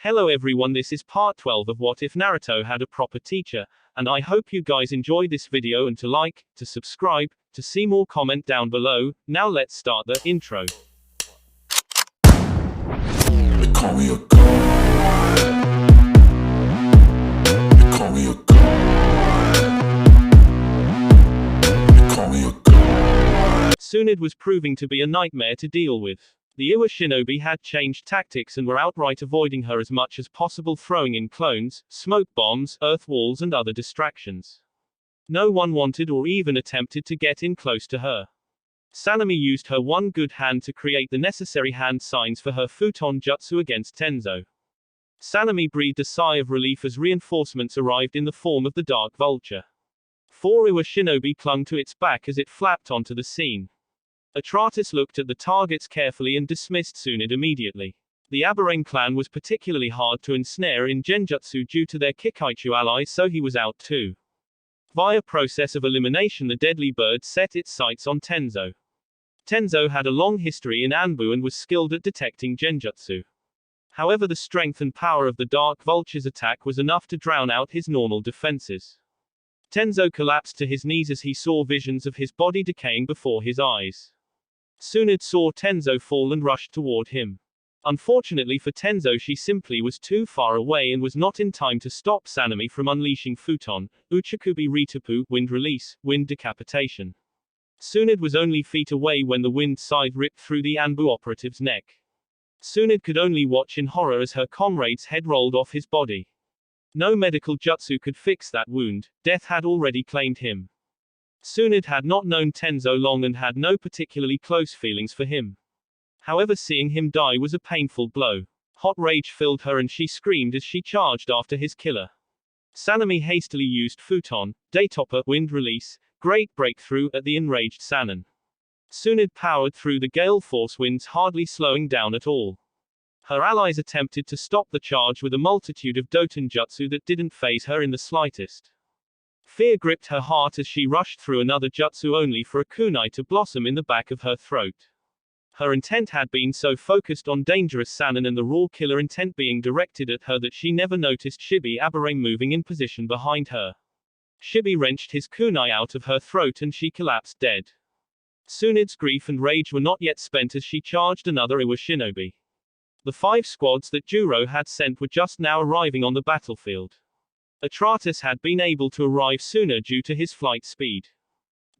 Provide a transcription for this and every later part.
Hello everyone, this is part 12 of What If Naruto Had a Proper Teacher, and I hope you guys enjoy this video and to like, to subscribe, to see more comment down below. Now let's start the intro. They call me a god. They call me a god. They call me a god. Tsunade was proving to be a nightmare to deal with. The Iwa shinobi had changed tactics and were outright avoiding her as much as possible, throwing in clones, smoke bombs, earth walls and other distractions. No one wanted or even attempted to get in close to her. Sanemi used her one good hand to create the necessary hand signs for her futon jutsu against Tenzo. Sanemi breathed a sigh of relief as reinforcements arrived in the form of the Dark Vulture. 4 Iwa shinobi clung to its back as it flapped onto the scene. Atratus looked at the targets carefully and dismissed Tsunade immediately. The Aberrane clan was particularly hard to ensnare in Genjutsu due to their Kikaichu allies, so he was out too. Via process of elimination, the deadly bird set its sights on Tenzo. Tenzo had a long history in Anbu and was skilled at detecting Genjutsu. However, the strength and power of the Dark Vulture's attack was enough to drown out his normal defenses. Tenzo collapsed to his knees as he saw visions of his body decaying before his eyes. Tsunade saw Tenzo fall and rushed toward him. Unfortunately for Tenzo, she simply was too far away and was not in time to stop Sanemi from unleashing Futon, Uchiku-bi Ritapu, wind release, wind decapitation. Tsunade was only feet away when the wind scythe ripped through the Anbu operative's neck. Tsunade could only watch in horror as her comrade's head rolled off his body. No medical jutsu could fix that wound, death had already claimed him. Tsunade had not known Tenzo long and had no particularly close feelings for him. However, seeing him die was a painful blow. Hot rage filled her and she screamed as she charged after his killer. Sanemi hastily used Futon, Daytopper, wind release, great breakthrough at the enraged Sanin. Tsunade powered through the gale force winds, hardly slowing down at all. Her allies attempted to stop the charge with a multitude of Doton jutsu that didn't faze her in the slightest. Fear gripped her heart as she rushed through another jutsu only for a kunai to blossom in the back of her throat. Her intent had been so focused on dangerous Sanin and the raw killer intent being directed at her that she never noticed Shibi Aberrane moving in position behind her. Shibi wrenched his kunai out of her throat and she collapsed dead. Tsunade's grief and rage were not yet spent as she charged another Iwa shinobi. The 5 squads that Juro had sent were just now arriving on the battlefield. Atratus had been able to arrive sooner due to his flight speed.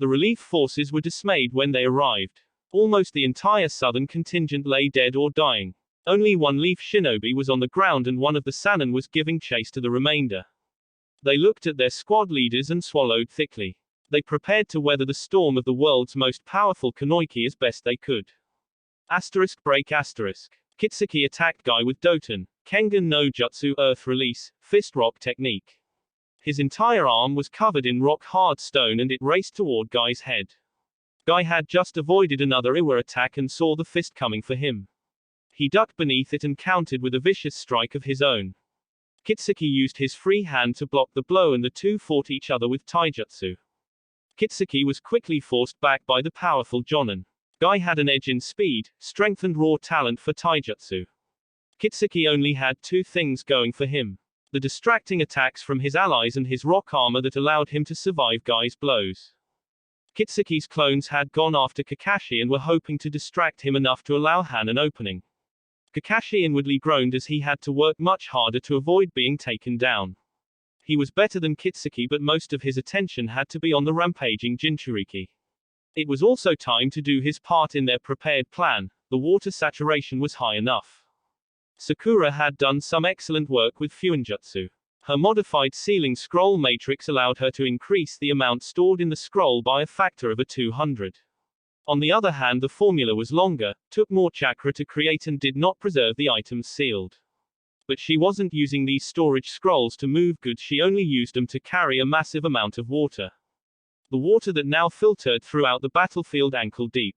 The relief forces were dismayed when they arrived. Almost the entire southern contingent lay dead or dying. Only one Leaf Shinobi was on the ground and one of the Sanin was giving chase to the remainder. They looked at their squad leaders and swallowed thickly. They prepared to weather the storm of the world's most powerful Konoki as best they could. Asterisk break asterisk. Kitsuki attacked Guy with Doton, Kengan no Jutsu, Earth Release, Fist Rock technique. His entire arm was covered in rock-hard stone and it raced toward Guy's head. Guy had just avoided another Iwa attack and saw the fist coming for him. He ducked beneath it and countered with a vicious strike of his own. Kitsuki used his free hand to block the blow and the two fought each other with taijutsu. Kitsuki was quickly forced back by the powerful Jonin. Guy had an edge in speed, strength and raw talent for taijutsu. Kitsuki only had 2 things going for him. The distracting attacks from his allies and his rock armor that allowed him to survive Guy's blows. Kitsuki's clones had gone after Kakashi and were hoping to distract him enough to allow Han an opening. Kakashi inwardly groaned as he had to work much harder to avoid being taken down. He was better than Kitsuki, but most of his attention had to be on the rampaging Jinchuriki. It was also time to do his part in their prepared plan. The water saturation was high enough. Sakura had done some excellent work with Fuinjutsu. Her modified sealing scroll matrix allowed her to increase the amount stored in the scroll by a factor of 200. On the other hand, the formula was longer, took more chakra to create and did not preserve the items sealed. But she wasn't using these storage scrolls to move goods, she only used them to carry a massive amount of water. The water that now filtered throughout the battlefield ankle deep.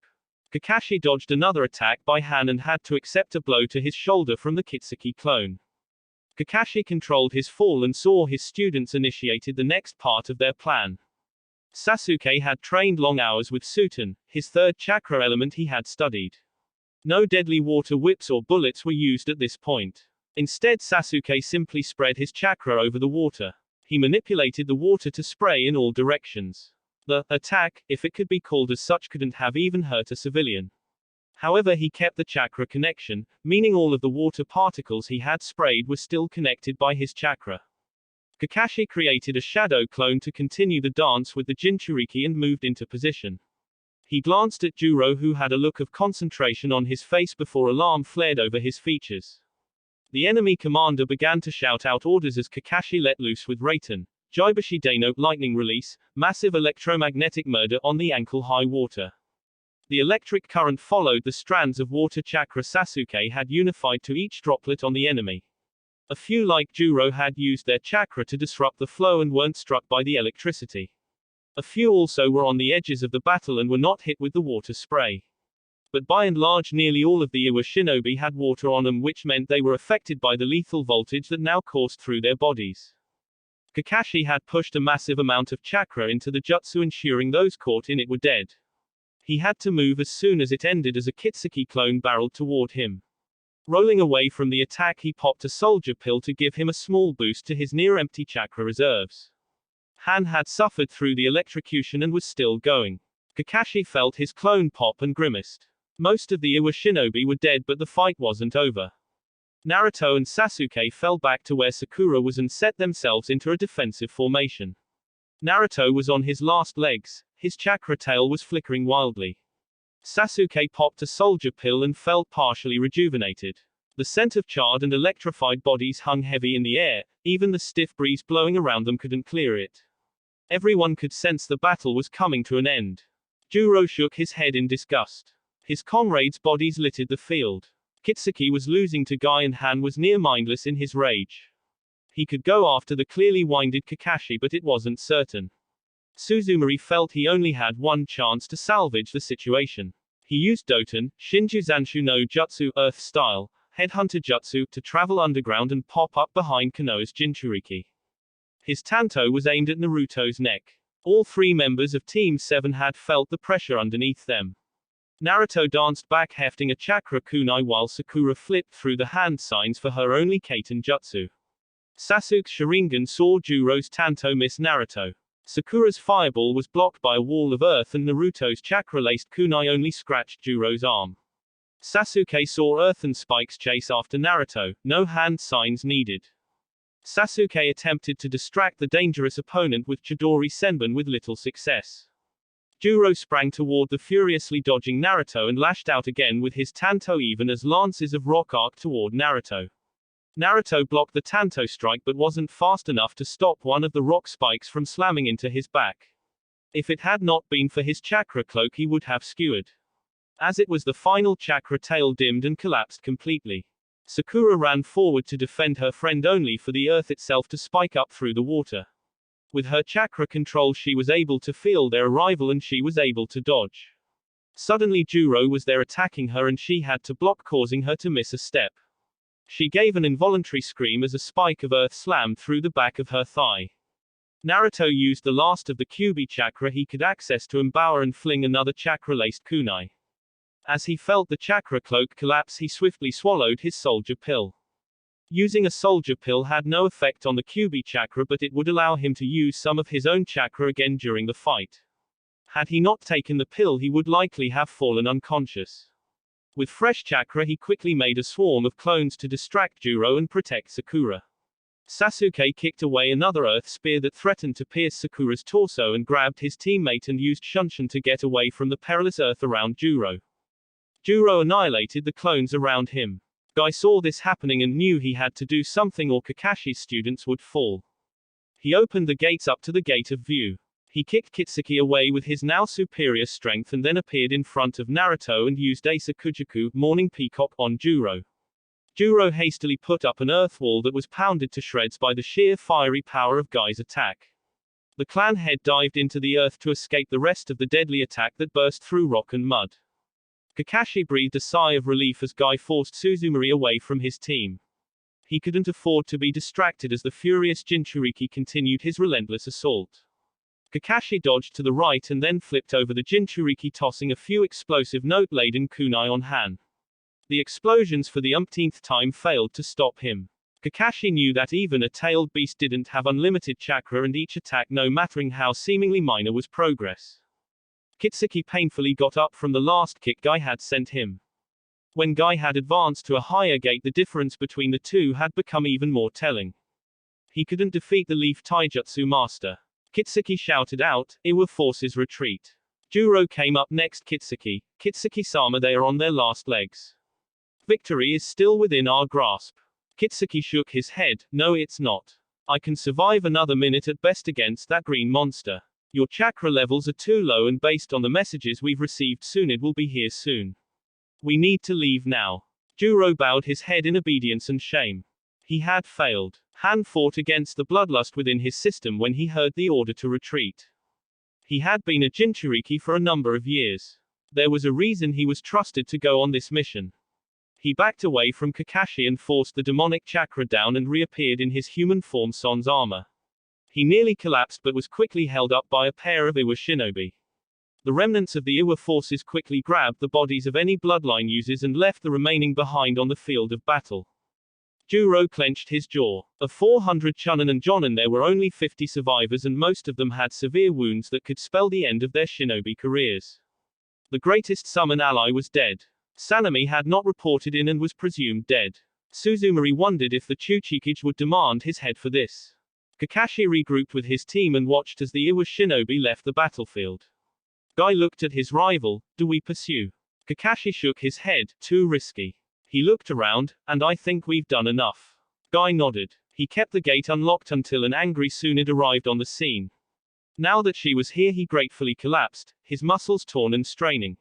Kakashi dodged another attack by Han and had to accept a blow to his shoulder from the Kitsuki clone. Kakashi controlled his fall and saw his students initiated the next part of their plan. Sasuke had trained long hours with Suton, his 3rd chakra element he had studied. No deadly water whips or bullets were used at this point. Instead, Sasuke simply spread his chakra over the water. He manipulated the water to spray in all directions. The attack, if it could be called as such, couldn't have even hurt a civilian. However, he kept the chakra connection, meaning all of the water particles he had sprayed were still connected by his chakra. Kakashi created a shadow clone to continue the dance with the Jinchuriki and moved into position. He glanced at Juro, who had a look of concentration on his face before alarm flared over his features. The enemy commander began to shout out orders as Kakashi let loose with Raiten, Jaibushi Deno, lightning release, massive electromagnetic murder on the ankle-high water. The electric current followed the strands of water chakra Sasuke had unified to each droplet on the enemy. A few, like Juro, had used their chakra to disrupt the flow and weren't struck by the electricity. A few also were on the edges of the battle and were not hit with the water spray. But by and large nearly all of the Iwa shinobi had water on them, which meant they were affected by the lethal voltage that now coursed through their bodies. Kakashi had pushed a massive amount of chakra into the jutsu, ensuring those caught in it were dead. He had to move as soon as it ended as a Kitsuki clone barreled toward him. Rolling away from the attack, he popped a soldier pill to give him a small boost to his near-empty chakra reserves. Han had suffered through the electrocution and was still going. Kakashi felt his clone pop and grimaced. Most of the Iwa shinobi were dead, but the fight wasn't over. Naruto and Sasuke fell back to where Sakura was and set themselves into a defensive formation. Naruto was on his last legs, his chakra tail was flickering wildly. Sasuke popped a soldier pill and felt partially rejuvenated. The scent of charred and electrified bodies hung heavy in the air, even the stiff breeze blowing around them couldn't clear it. Everyone could sense the battle was coming to an end. Juro shook his head in disgust. His comrades' bodies littered the field. Kitsuki was losing to Guy and Han was near mindless in his rage. He could go after the clearly winded Kakashi, but it wasn't certain. Suzumori felt he only had one chance to salvage the situation. He used Doton, Shinju Zanshu no Jutsu, Earth style, Headhunter Jutsu, to travel underground and pop up behind Konoha's Jinchuriki. His Tanto was aimed at Naruto's neck. All three members of Team 7 had felt the pressure underneath them. Naruto danced back, hefting a chakra kunai, while Sakura flipped through the hand signs for her only Kaiten Jutsu. Sasuke's Sharingan saw Juro's Tanto miss Naruto. Sakura's fireball was blocked by a wall of earth and Naruto's chakra-laced kunai only scratched Juro's arm. Sasuke saw earthen spikes chase after Naruto, no hand signs needed. Sasuke attempted to distract the dangerous opponent with Chidori Senbon with little success. Juro sprang toward the furiously dodging Naruto and lashed out again with his Tanto, even as lances of rock arced toward Naruto. Naruto blocked the Tanto strike but wasn't fast enough to stop one of the rock spikes from slamming into his back. If it had not been for his chakra cloak, he would have skewered. As it was, the final chakra tail dimmed and collapsed completely. Sakura ran forward to defend her friend, only for the earth itself to spike up through the water. With her chakra control, she was able to feel their arrival and she was able to dodge. Suddenly Juro was there attacking her and she had to block, causing her to miss a step. She gave an involuntary scream as a spike of earth slammed through the back of her thigh. Naruto used the last of the Kyuubi chakra he could access to empower and fling another chakra-laced kunai. As he felt the chakra cloak collapse, he swiftly swallowed his soldier pill. Using a soldier pill had no effect on the Kyuubi chakra, but it would allow him to use some of his own chakra again during the fight. Had he not taken the pill, he would likely have fallen unconscious. With fresh chakra, he quickly made a swarm of clones to distract Juro and protect Sakura. Sasuke kicked away another earth spear that threatened to pierce Sakura's torso and grabbed his teammate and used Shunshin to get away from the perilous earth around Juro. Juro annihilated the clones around him. Guy saw this happening and knew he had to do something or Kakashi's students would fall. He opened the gates up to the Gate of View. He kicked Kitsuki away with his now superior strength and then appeared in front of Naruto and used Asa Kujaku, Morning Peacock, on Juro. Juro hastily put up an earth wall that was pounded to shreds by the sheer fiery power of Guy's attack. The clan head dived into the earth to escape the rest of the deadly attack that burst through rock and mud. Kakashi breathed a sigh of relief as Guy forced Suzumori away from his team. He couldn't afford to be distracted as the furious Jinchuriki continued his relentless assault. Kakashi dodged to the right and then flipped over the Jinchuriki, tossing a few explosive note-laden kunai on Han. The explosions for the umpteenth time failed to stop him. Kakashi knew that even a tailed beast didn't have unlimited chakra, and each attack, no mattering how seemingly minor, was progress. Kitsuki painfully got up from the last kick Guy had sent him. When Guy had advanced to a higher gate, the difference between the two had become even more telling. He couldn't defeat the Leaf Taijutsu master. Kitsuki shouted out, "Iwa forces retreat." Juro came up next. Kitsuki-sama, they are on their last legs. Victory is still within our grasp. Kitsuki shook his head, "No, it's not. I can survive another minute at best against that green monster. Your chakra levels are too low, and based on the messages we've received, Tsunade will be here soon. We need to leave now." Juro bowed his head in obedience and shame. He had failed. Han fought against the bloodlust within his system when he heard the order to retreat. He had been a Jinchuriki for a number of years. There was a reason he was trusted to go on this mission. He backed away from Kakashi and forced the demonic chakra down and reappeared in his human form, Son's armor. He nearly collapsed but was quickly held up by a pair of Iwa shinobi. The remnants of the Iwa forces quickly grabbed the bodies of any bloodline users and left the remaining behind on the field of battle. Juro clenched his jaw. Of 400 Chunin and Jonin, there were only 50 survivors, and most of them had severe wounds that could spell the end of their shinobi careers. The greatest summon ally was dead. Sanemi had not reported in and was presumed dead. Suzumari wondered if the Chuchikage would demand his head for this. Kakashi regrouped with his team and watched as the Iwa shinobi left the battlefield. Guy looked at his rival. "Do we pursue?" Kakashi shook his head. "Too risky." He looked around, "And I think we've done enough." Guy nodded. He kept the gate unlocked until an angry Tsunade arrived on the scene. Now that she was here, he gratefully collapsed, his muscles torn and straining.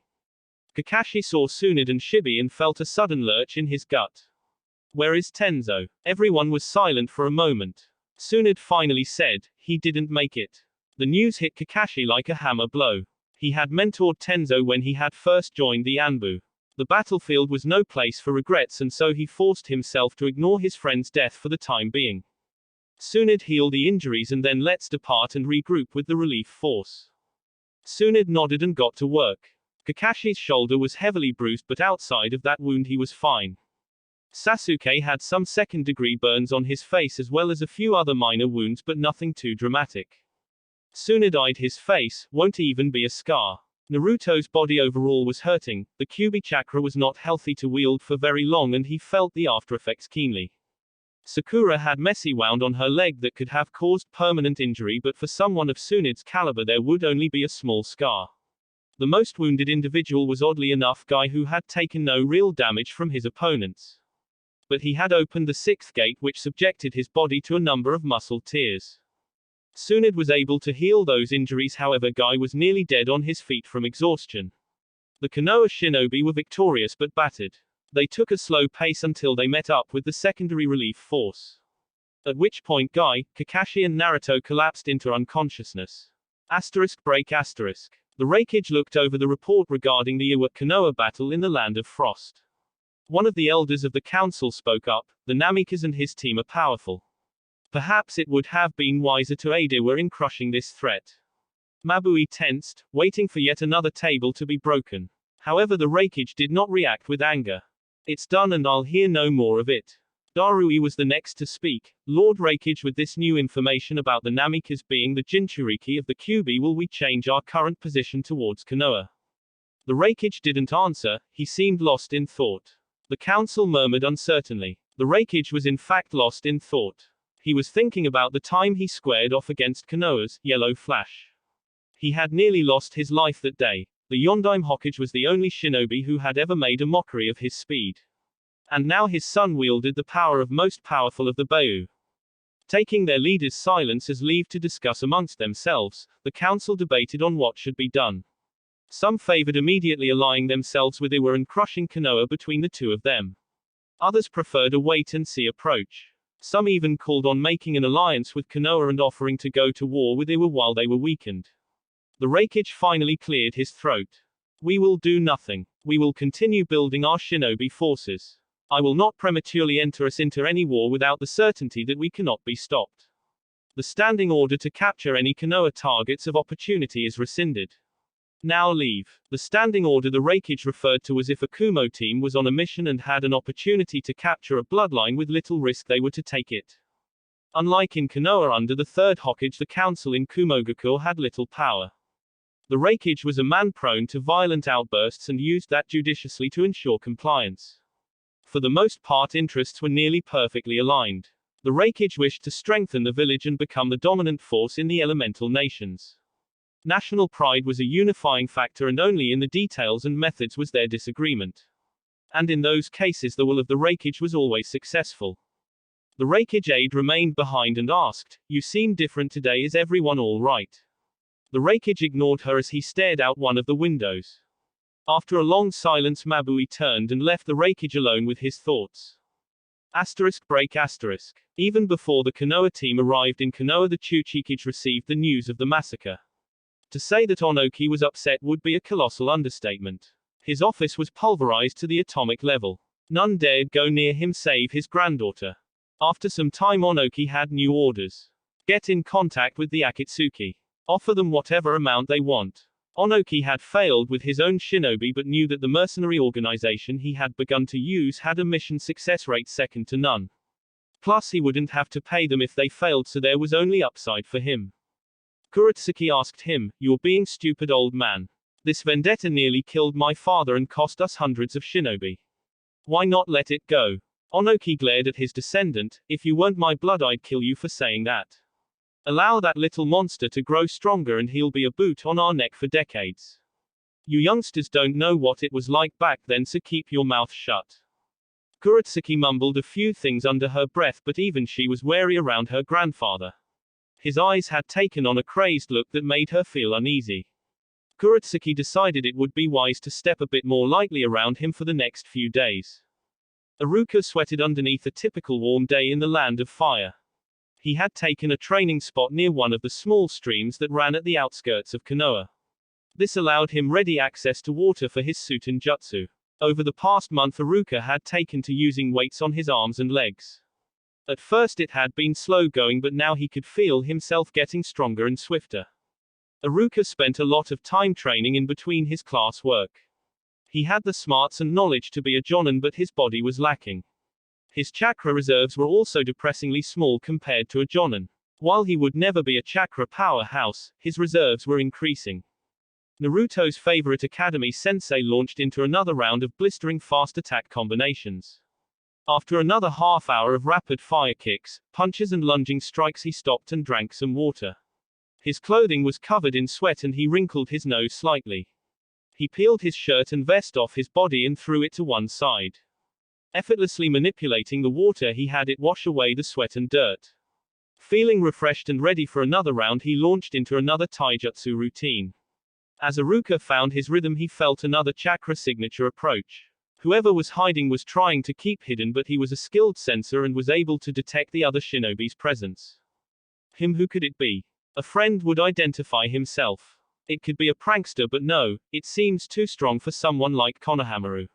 Kakashi saw Tsunade and Shibi and felt a sudden lurch in his gut. "Where is Tenzo?" Everyone was silent for a moment. Tsunade finally said, "He didn't make it." The news hit Kakashi like a hammer blow. He had mentored Tenzo when he had first joined the Anbu. The battlefield was no place for regrets, and so he forced himself to ignore his friend's death for the time being. Tsunade heal the injuries and then let's depart and regroup with the relief force. Tsunade nodded and got to work. Kakashi's shoulder was heavily bruised, but outside of that wound he was fine. Sasuke had some second-degree burns on his face as well as a few other minor wounds, but nothing too dramatic. Tsunade eyed his face, "Won't even be a scar." Naruto's body overall was hurting, the Kyuubi chakra was not healthy to wield for very long and he felt the aftereffects keenly. Sakura had messy wound on her leg that could have caused permanent injury, but for someone of Tsunade's caliber there would only be a small scar. The most wounded individual was oddly enough Guy, who had taken no real damage from his opponents. But he had opened the sixth gate, which subjected his body to a number of muscle tears. Tsunade was able to heal those injuries, however Guy was nearly dead on his feet from exhaustion. The Konoha shinobi were victorious but battered. They took a slow pace until they met up with the secondary relief force. At which point Guy, Kakashi and Naruto collapsed into unconsciousness. *break*. The Raikage looked over the report regarding the Iwa-Konoha battle in the Land of Frost. One of the elders of the council spoke up, "The Namikaze and his team are powerful. Perhaps it would have been wiser to aid Iwa in crushing this threat." Mabui tensed, waiting for yet another table to be broken. However, the Raikage did not react with anger. "It's done and I'll hear no more of it." Darui was the next to speak. "Lord Raikage, with this new information about the Namikaze being the Jinchuriki of the Kyuubi, will we change our current position towards Konoha?" The Raikage didn't answer, he seemed lost in thought. The council murmured uncertainly. The Raikage was in fact lost in thought. He was thinking about the time he squared off against Konoha's Yellow Flash. He had nearly lost his life that day. The Yondaime Hokage was the only shinobi who had ever made a mockery of his speed. And now his son wielded the power of most powerful of the Bei'u. Taking their leader's silence as leave to discuss amongst themselves, the council debated on what should be done. Some favored immediately allying themselves with Iwa and crushing Konoha between the two of them. Others preferred a wait-and-see approach. Some even called on making an alliance with Konoha and offering to go to war with Iwa while they were weakened. The Raikage finally cleared his throat. "We will do nothing. We will continue building our shinobi forces. I will not prematurely enter us into any war without the certainty that we cannot be stopped. The standing order to capture any Konoha targets of opportunity is rescinded." Now leave. The standing order the Reikage referred to as if a Kumo team was on a mission and had an opportunity to capture a bloodline with little risk they were to take it. Unlike in Konoha under the third Hokage, the council in Kumogakur had little power. The Reikage was a man prone to violent outbursts and used that judiciously to ensure compliance. For the most part, interests were nearly perfectly aligned. The Reikage wished to strengthen the village and become the dominant force in the elemental nations. National pride was a unifying factor, and only in the details and methods was there disagreement. And in those cases the will of the Reikage was always successful. The Reikage aide remained behind and asked, "You seem different today, is everyone all right?" The Reikage ignored her as he stared out one of the windows. After a long silence, Mabui turned and left the Reikage alone with his thoughts. Break. Even before the Konoha team arrived in Konoha, the Chuchikage received the news of the massacre. To say that Onoki was upset would be a colossal understatement. His office was pulverized to the atomic level. None dared go near him save his granddaughter. After some time, Onoki had new orders. Get in contact with the Akatsuki. Offer them whatever amount they want. Onoki had failed with his own shinobi but knew that the mercenary organization he had begun to use had a mission success rate second to none. Plus he wouldn't have to pay them if they failed, so there was only upside for him. Kuretsuki asked him, "You're being stupid, old man. This vendetta nearly killed my father and cost us hundreds of shinobi. Why not let it go?" Onoki glared at his descendant. "If you weren't my blood, I'd kill you for saying that. Allow that little monster to grow stronger and he'll be a boot on our neck for decades. You youngsters don't know what it was like back then, so keep your mouth shut." Kuretsuki mumbled a few things under her breath, but even she was wary around her grandfather. His eyes had taken on a crazed look that made her feel uneasy. Kuretsuki decided it would be wise to step a bit more lightly around him for the next few days. Iruka sweated underneath a typical warm day in the land of fire. He had taken a training spot near one of the small streams that ran at the outskirts of Konoha. This allowed him ready access to water for his Suten jutsu. Over the past month, Iruka had taken to using weights on his arms and legs. At first it had been slow going, but now he could feel himself getting stronger and swifter. Iruka spent a lot of time training in between his class work. He had the smarts and knowledge to be a jonin, but his body was lacking. His chakra reserves were also depressingly small compared to a jonin. While he would never be a chakra powerhouse, his reserves were increasing. Naruto's favorite academy sensei launched into another round of blistering fast attack combinations. After another half hour of rapid fire kicks, punches and lunging strikes, he stopped and drank some water. His clothing was covered in sweat and he wrinkled his nose slightly. He peeled his shirt and vest off his body and threw it to one side. Effortlessly manipulating the water, he had it wash away the sweat and dirt. Feeling refreshed and ready for another round, he launched into another taijutsu routine. As Iruka found his rhythm, he felt another chakra signature approach. Whoever was hiding was trying to keep hidden, but he was a skilled sensor and was able to detect the other shinobi's presence. Who could it be? A friend would identify himself. It could be a prankster, but no, it seems too strong for someone like Konohamaru.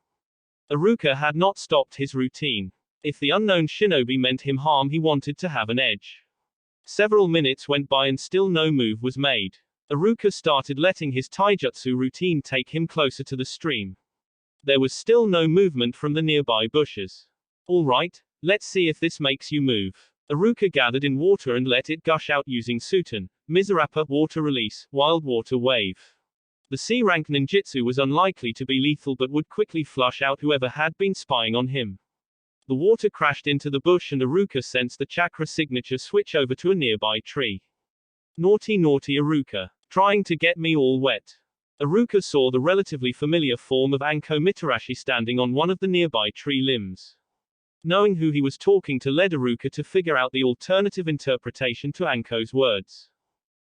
Iruka had not stopped his routine. If the unknown shinobi meant him harm, he wanted to have an edge. Several minutes went by and still no move was made. Iruka started letting his taijutsu routine take him closer to the stream. There was still no movement from the nearby bushes. All right, let's see if this makes you move. Iruka gathered in water and let it gush out using Suten, Mizurappa, water release, wild water wave. The C-rank ninjutsu was unlikely to be lethal but would quickly flush out whoever had been spying on him. The water crashed into the bush and Iruka sensed the chakra signature switch over to a nearby tree. Naughty Iruka. Trying to get me all wet. Iruka saw the relatively familiar form of Anko Mitarashi standing on one of the nearby tree limbs. Knowing who he was talking to led Iruka to figure out the alternative interpretation to Anko's words.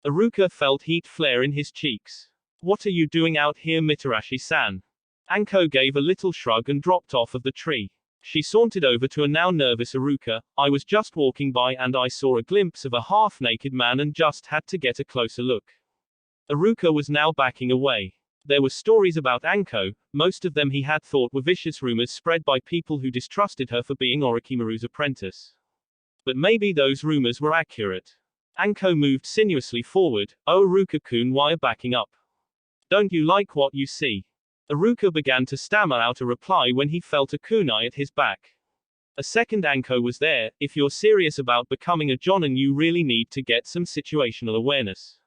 Iruka felt heat flare in his cheeks. "What are you doing out here, Mitarashi-san?" Anko gave a little shrug and dropped off of the tree. She sauntered over to a now nervous Iruka. "I was just walking by and I saw a glimpse of a half-naked man and just had to get a closer look." Iruka was now backing away. There were stories about Anko, most of them he had thought were vicious rumors spread by people who distrusted her for being Orochimaru's apprentice. But maybe those rumors were accurate. Anko moved sinuously forward. "Oh, Iruka-kun, why are backing up? Don't you like what you see? Iruka began to stammer out a reply when he felt a kunai at his back. A second Anko was there. If you're serious about becoming a jonin, you really need to get some situational awareness.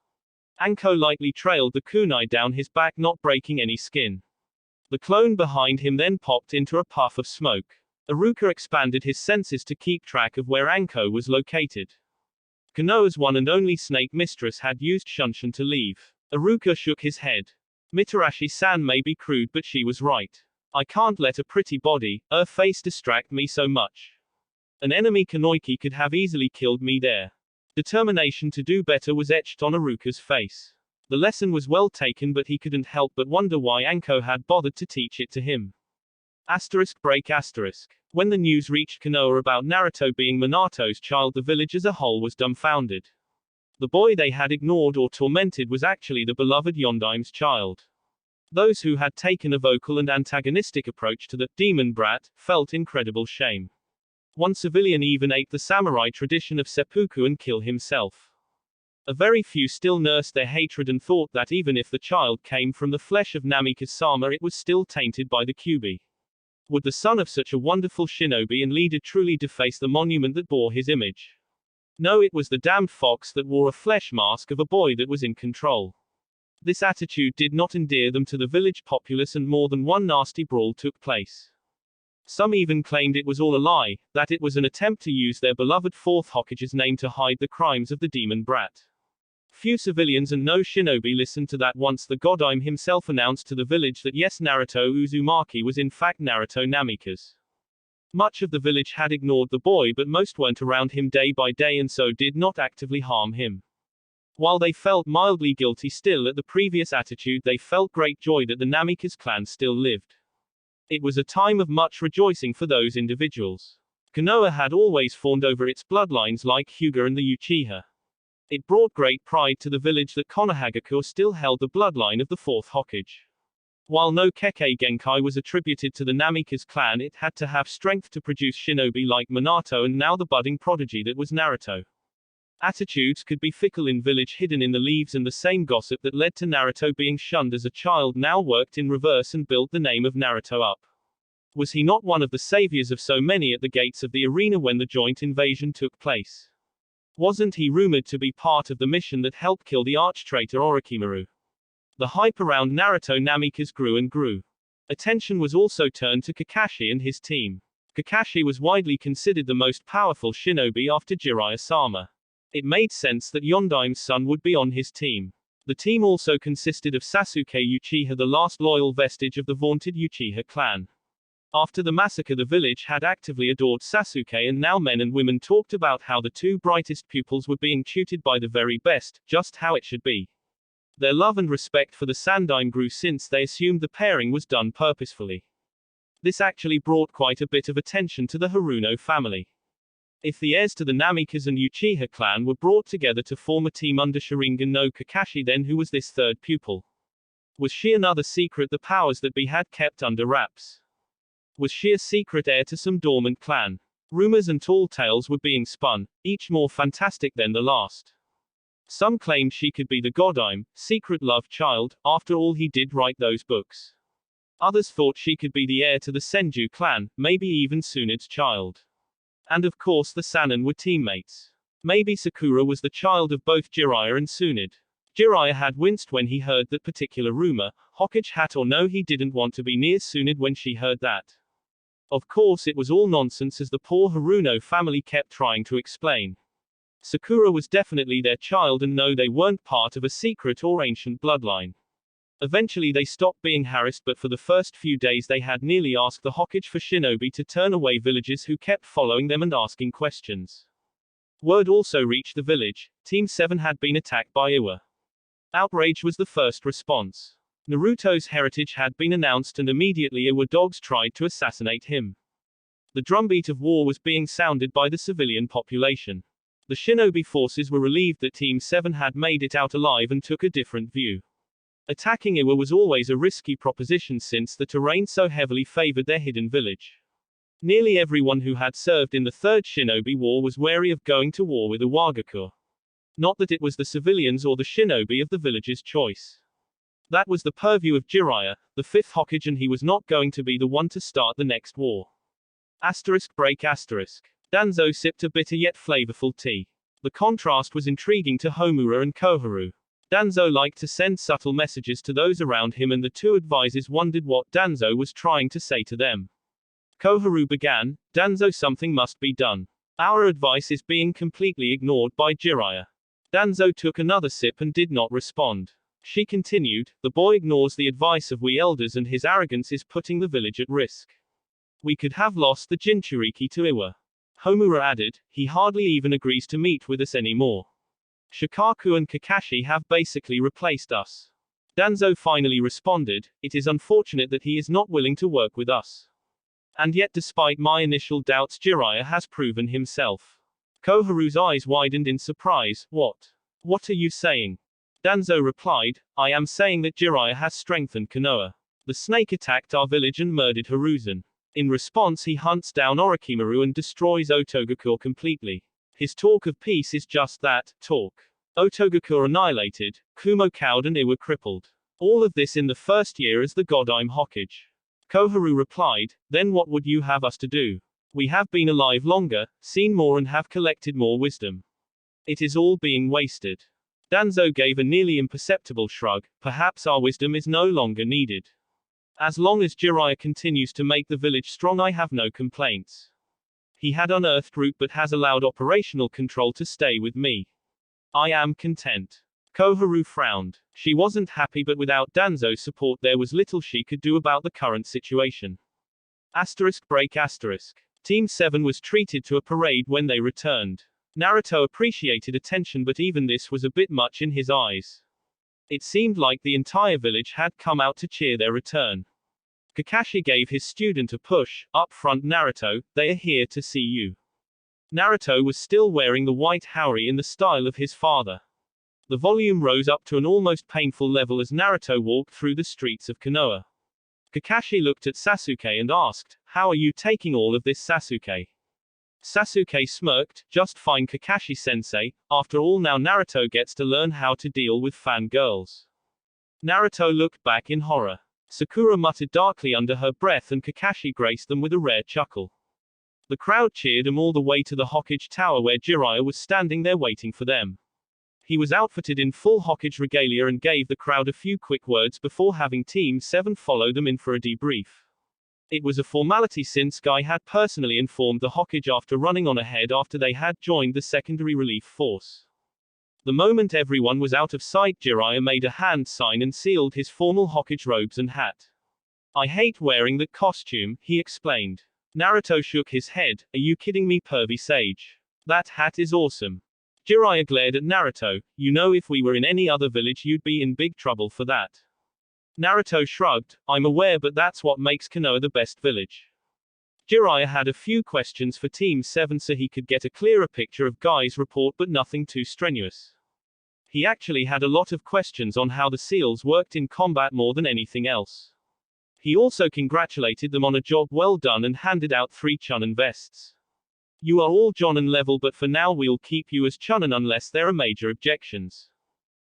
Anko lightly trailed the kunai down his back, not breaking any skin. The clone behind him then popped into a puff of smoke. Iruka expanded his senses to keep track of where Anko was located. Konoha's one and only snake mistress had used Shunshin to leave. Iruka shook his head. Mitarashi-san may be crude, but she was right. I can't let a pretty body, her face distract me so much. An enemy Konoki could have easily killed me there. Determination to do better was etched on Iruka's face. The lesson was well taken, but he couldn't help but wonder why Anko had bothered to teach it to him. Break. When the news reached Konoha about Naruto being Minato's child, the village as a whole was dumbfounded. The boy they had ignored or tormented was actually the beloved Yondaim's child. Those who had taken a vocal and antagonistic approach to the demon brat felt incredible shame. One civilian even ate the samurai tradition of seppuku and killed himself. A very few still nursed their hatred and thought that even if the child came from the flesh of Namikaze-sama, it was still tainted by the Kyuubi. Would the son of such a wonderful shinobi and leader truly deface the monument that bore his image? No, it was the damned fox that wore a flesh mask of a boy that was in control. This attitude did not endear them to the village populace, and more than one nasty brawl took place. Some even claimed it was all a lie, that it was an attempt to use their beloved fourth Hokage's name to hide the crimes of the demon brat. Few civilians and no shinobi listened to that once the Godaime himself announced to the village that yes, Naruto Uzumaki was in fact Naruto Namikaze. Much of the village had ignored the boy, but most went around him day by day and so did not actively harm him. While they felt mildly guilty still at the previous attitude, they felt great joy that the Namikaze clan still lived. It was a time of much rejoicing for those individuals. Konoha had always fawned over its bloodlines like Hyuga and the Uchiha. It brought great pride to the village that Konohagakure still held the bloodline of the fourth Hokage. While no Kekkei Genkai was attributed to the Namikaze clan, it had to have strength to produce shinobi like Minato and now the budding prodigy that was Naruto. Attitudes could be fickle in village, hidden in the leaves, and the same gossip that led to Naruto being shunned as a child now worked in reverse and built the name of Naruto up. Was he not one of the saviors of so many at the gates of the arena when the joint invasion took place? Wasn't he rumored to be part of the mission that helped kill the arch-traitor Orochimaru? The hype around Naruto Namikaze grew and grew. Attention was also turned to Kakashi and his team. Kakashi was widely considered the most powerful shinobi after Jiraiya-sama. It made sense that Yondaime's son would be on his team. The team also consisted of Sasuke Uchiha, the last loyal vestige of the vaunted Uchiha clan. After the massacre, the village had actively adored Sasuke, and now men and women talked about how the two brightest pupils were being tutored by the very best, just how it should be. Their love and respect for the Sandaime grew since they assumed the pairing was done purposefully. This actually brought quite a bit of attention to the Haruno family. If the heirs to the Namikaze and Uchiha clan were brought together to form a team under Sharingan no Kakashi, then who was this third pupil? Was she another secret the powers that be had kept under wraps? Was she a secret heir to some dormant clan? Rumors and tall tales were being spun, each more fantastic than the last. Some claimed she could be the Godaime, secret love child, after all he did write those books. Others thought she could be the heir to the Senju clan, maybe even Tsunade's child. And of course the Sannin were teammates. Maybe Sakura was the child of both Jiraiya and Tsunade. Jiraiya had winced when he heard that particular rumor. Hokage hat or no, he didn't want to be near Tsunade when she heard that. Of course it was all nonsense, as the poor Haruno family kept trying to explain. Sakura was definitely their child, and no, they weren't part of a secret or ancient bloodline. Eventually they stopped being harassed, but for the first few days they had nearly asked the Hokage for shinobi to turn away villagers who kept following them and asking questions. Word also reached the village, Team 7 had been attacked by Iwa. Outrage was the first response. Naruto's heritage had been announced, and immediately Iwa dogs tried to assassinate him. The drumbeat of war was being sounded by the civilian population. The shinobi forces were relieved that Team 7 had made it out alive and took a different view. Attacking Iwa was always a risky proposition since the terrain so heavily favored their hidden village. Nearly everyone who had served in the Third Shinobi War was wary of going to war with Iwagakure. Not that it was the civilians or the shinobi of the village's choice. That was the purview of Jiraiya, the fifth Hokage, and he was not going to be the one to start the next war. Break. Danzo sipped a bitter yet flavorful tea. The contrast was intriguing to Homura and Koharu. Danzo liked to send subtle messages to those around him, and the two advisors wondered what Danzo was trying to say to them. Koharu began, Danzo, something must be done. Our advice is being completely ignored by Jiraiya. Danzo took another sip and did not respond. She continued, the boy ignores the advice of we elders and his arrogance is putting the village at risk. We could have lost the Jinchuriki to Iwa. Homura added, he hardly even agrees to meet with us anymore. Shikaku and Kakashi have basically replaced us. Danzo finally responded, it is unfortunate that he is not willing to work with us. And yet despite my initial doubts, Jiraiya has proven himself. Koharu's eyes widened in surprise, what? What are you saying? Danzo replied, I am saying that Jiraiya has strengthened Konoha. The snake attacked our village and murdered Hiruzen. In response he hunts down Orochimaru and destroys Otogakure completely. His talk of peace is just that, talk. Otogakure annihilated, Kumo cowed and Iwa crippled. All of this in the first year as the Godime Hokage. Koharu replied, then what would you have us to do? We have been alive longer, seen more and have collected more wisdom. It is all being wasted. Danzo gave a nearly imperceptible shrug, perhaps our wisdom is no longer needed. As long as Jiraiya continues to make the village strong, I have no complaints. He had unearthed Root but has allowed operational control to stay with me. I am content. Koharu frowned. She wasn't happy, but without Danzo's support there was little she could do about the current situation. Break. Team 7 was treated to a parade when they returned. Naruto appreciated attention, but even this was a bit much in his eyes. It seemed like the entire village had come out to cheer their return. Kakashi gave his student a push, up front Naruto, they are here to see you. Naruto was still wearing the white haori in the style of his father. The volume rose up to an almost painful level as Naruto walked through the streets of Konoha. Kakashi looked at Sasuke and asked, how are you taking all of this, Sasuke? Sasuke smirked, just fine Kakashi-sensei, after all now Naruto gets to learn how to deal with fangirls. Naruto looked back in horror. Sakura muttered darkly under her breath and Kakashi graced them with a rare chuckle. The crowd cheered him all the way to the Hokage Tower where Jiraiya was standing there waiting for them. He was outfitted in full Hokage regalia and gave the crowd a few quick words before having Team 7 follow them in for a debrief. It was a formality since Guy had personally informed the Hokage after running on ahead after they had joined the secondary relief force. The moment everyone was out of sight, Jiraiya made a hand sign and sealed his formal Hokage robes and hat. I hate wearing that costume, he explained. Naruto shook his head, are you kidding me, pervy sage? That hat is awesome. Jiraiya glared at Naruto, you know if we were in any other village you'd be in big trouble for that. Naruto shrugged, I'm aware, but that's what makes Konoha the best village. Jiraiya had a few questions for Team 7 so he could get a clearer picture of Guy's report, but nothing too strenuous. He actually had a lot of questions on how the SEALs worked in combat more than anything else. He also congratulated them on a job well done and handed out 3 Chunin vests. You are all Jonin level, but for now we'll keep you as Chunin unless there are major objections.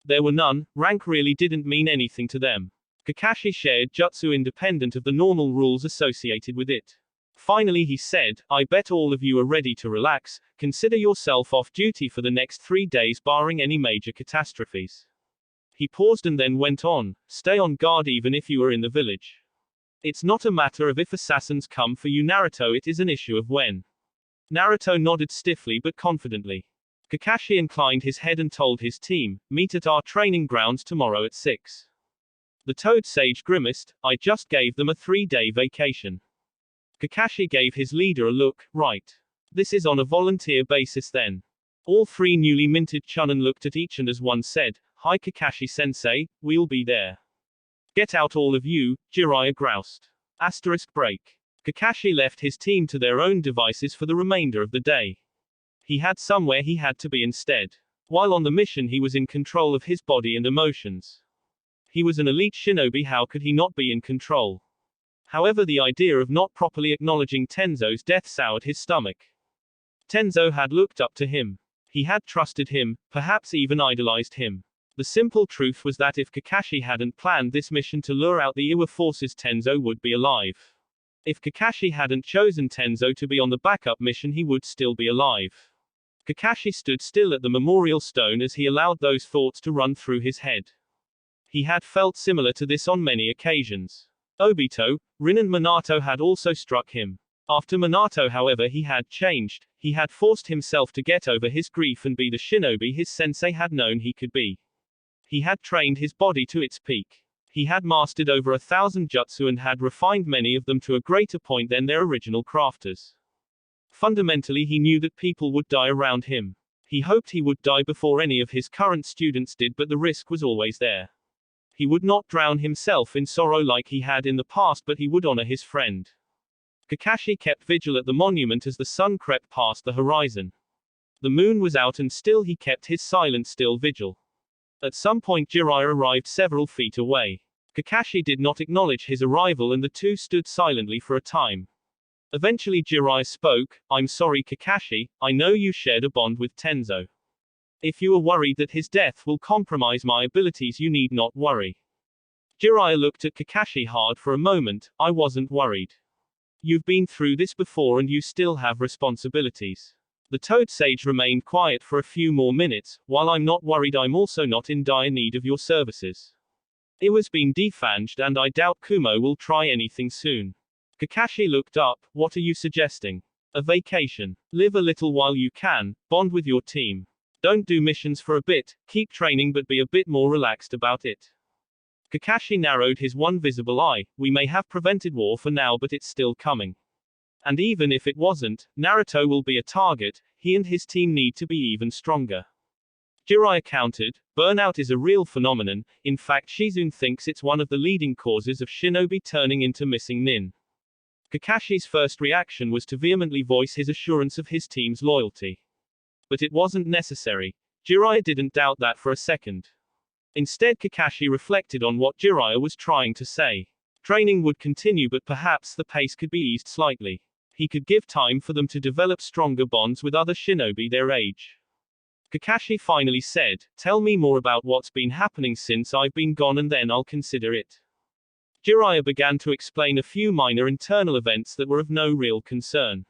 There were none, rank really didn't mean anything to them. Kakashi shared jutsu independent of the normal rules associated with it. Finally he said, I bet all of you are ready to relax, consider yourself off duty for the next 3 days barring any major catastrophes. He paused and then went on, stay on guard even if you are in the village. It's not a matter of if assassins come for you, Naruto, it is an issue of when. Naruto nodded stiffly but confidently. Kakashi inclined his head and told his team, meet at our training grounds tomorrow at 6. The Toad Sage grimaced, I just gave them a 3-day vacation. Kakashi gave his leader a look, right. This is on a volunteer basis then. All 3 newly minted Chunin looked at each and as one said, hi Kakashi-sensei, we'll be there. Get out all of you, Jiraiya groused. Break. Kakashi left his team to their own devices for the remainder of the day. He had somewhere he had to be instead. While on the mission he was in control of his body and emotions. He was an elite shinobi, how could he not be in control? However, the idea of not properly acknowledging Tenzo's death soured his stomach. Tenzo had looked up to him. He had trusted him, perhaps even idolized him. The simple truth was that if Kakashi hadn't planned this mission to lure out the Iwa forces, Tenzo would be alive. If Kakashi hadn't chosen Tenzo to be on the backup mission, he would still be alive. Kakashi stood still at the memorial stone as he allowed those thoughts to run through his head. He had felt similar to this on many occasions. Obito, Rin and Minato had also struck him. After Minato, however, he had changed. He had forced himself to get over his grief and be the shinobi his sensei had known he could be. He had trained his body to its peak. He had mastered over 1,000 jutsu and had refined many of them to a greater point than their original crafters. Fundamentally, he knew that people would die around him. He hoped he would die before any of his current students did, but the risk was always there. He would not drown himself in sorrow like he had in the past, but he would honor his friend. Kakashi kept vigil at the monument as the sun crept past the horizon. The moon was out and still he kept his silent, still vigil. At some point Jiraiya arrived several feet away. Kakashi did not acknowledge his arrival and the two stood silently for a time. Eventually Jiraiya spoke. "I'm sorry Kakashi, I know you shared a bond with Tenzo. If you are worried that his death will compromise my abilities, you need not worry." Jiraiya looked at Kakashi hard for a moment. "I wasn't worried. You've been through this before and you still have responsibilities." The Toad Sage remained quiet for a few more minutes. "While I'm not worried, I'm also not in dire need of your services. Iwa's been defanged and I doubt Kumo will try anything soon." Kakashi looked up. "What are you suggesting?" "A vacation. Live a little while you can, bond with your team. Don't do missions for a bit, keep training but be a bit more relaxed about it." Kakashi narrowed his one visible eye. "We may have prevented war for now, but it's still coming. And even if it wasn't, Naruto will be a target. He and his team need to be even stronger." Jiraiya countered. "Burnout is a real phenomenon. In fact, Shizune thinks it's one of the leading causes of shinobi turning into missing nin." Kakashi's first reaction was to vehemently voice his assurance of his team's loyalty. But it wasn't necessary. Jiraiya didn't doubt that for a second. Instead, Kakashi reflected on what Jiraiya was trying to say. Training would continue, but perhaps the pace could be eased slightly. He could give time for them to develop stronger bonds with other shinobi their age. Kakashi finally said, "Tell me more about what's been happening since I've been gone and then I'll consider it." Jiraiya began to explain a few minor internal events that were of no real concern.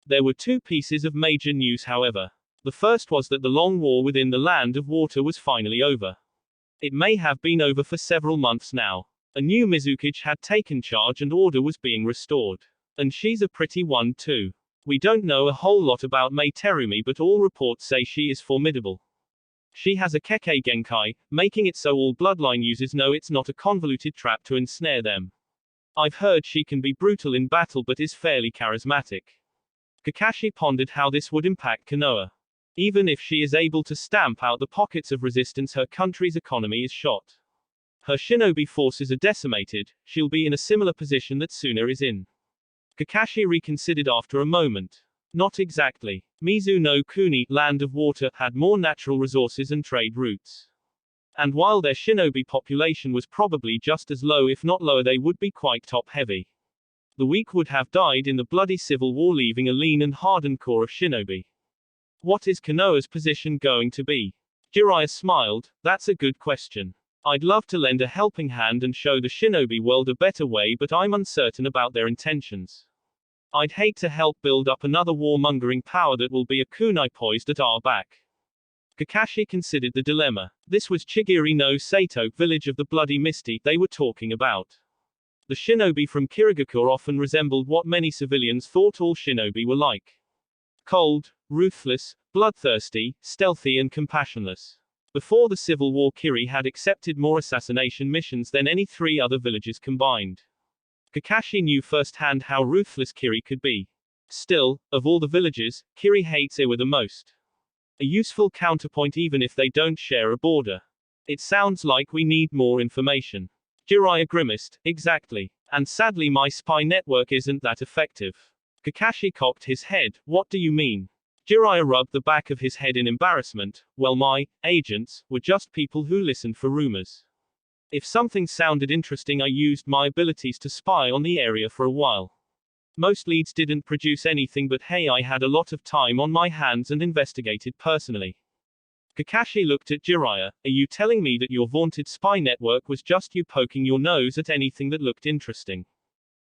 There were two pieces of major news, however. The first was that the long war within the Land of Water was finally over. It may have been over for several months now. A new Mizukage had taken charge and order was being restored. And she's a pretty one too. We don't know a whole lot about Mei Terumi, but all reports say she is formidable. She has a Kekkei Genkai, making it so all bloodline users know it's not a convoluted trap to ensnare them. I've heard she can be brutal in battle but is fairly charismatic. Kakashi pondered how this would impact Konoha. Even if she is able to stamp out the pockets of resistance, her country's economy is shot. Her shinobi forces are decimated. She'll be in a similar position that Suna is in. Kakashi reconsidered after a moment. Not exactly. Mizu no Kuni, Land of Water, had more natural resources and trade routes. And while their shinobi population was probably just as low if not lower, they would be quite top-heavy. The weak would have died in the bloody civil war, leaving a lean and hardened core of shinobi. What is Konoha's position going to be? Jiraiya smiled. That's a good question. I'd love to lend a helping hand and show the shinobi world a better way, but I'm uncertain about their intentions. I'd hate to help build up another warmongering power that will be a kunai poised at our back. Kakashi considered the dilemma. This was Chigiri no Sato, village of the Bloody Misty, they were talking about. The shinobi from Kirigakure often resembled what many civilians thought all shinobi were like. Cold, ruthless, bloodthirsty, stealthy and compassionless. Before the Civil War, Kiri had accepted more assassination missions than any three other villages combined. Kakashi knew firsthand how ruthless Kiri could be. Still, of all the villages, Kiri hates Iwa the most. A useful counterpoint even if they don't share a border. It sounds like we need more information. Jiraiya grimaced. Exactly. And sadly my spy network isn't that effective. Kakashi cocked his head. What do you mean? Jiraiya rubbed the back of his head in embarrassment. Well, my agents were just people who listened for rumors. If something sounded interesting, I used my abilities to spy on the area for a while. Most leads didn't produce anything, but hey, I had a lot of time on my hands and investigated personally. Kakashi looked at Jiraiya. Are you telling me that your vaunted spy network was just you poking your nose at anything that looked interesting?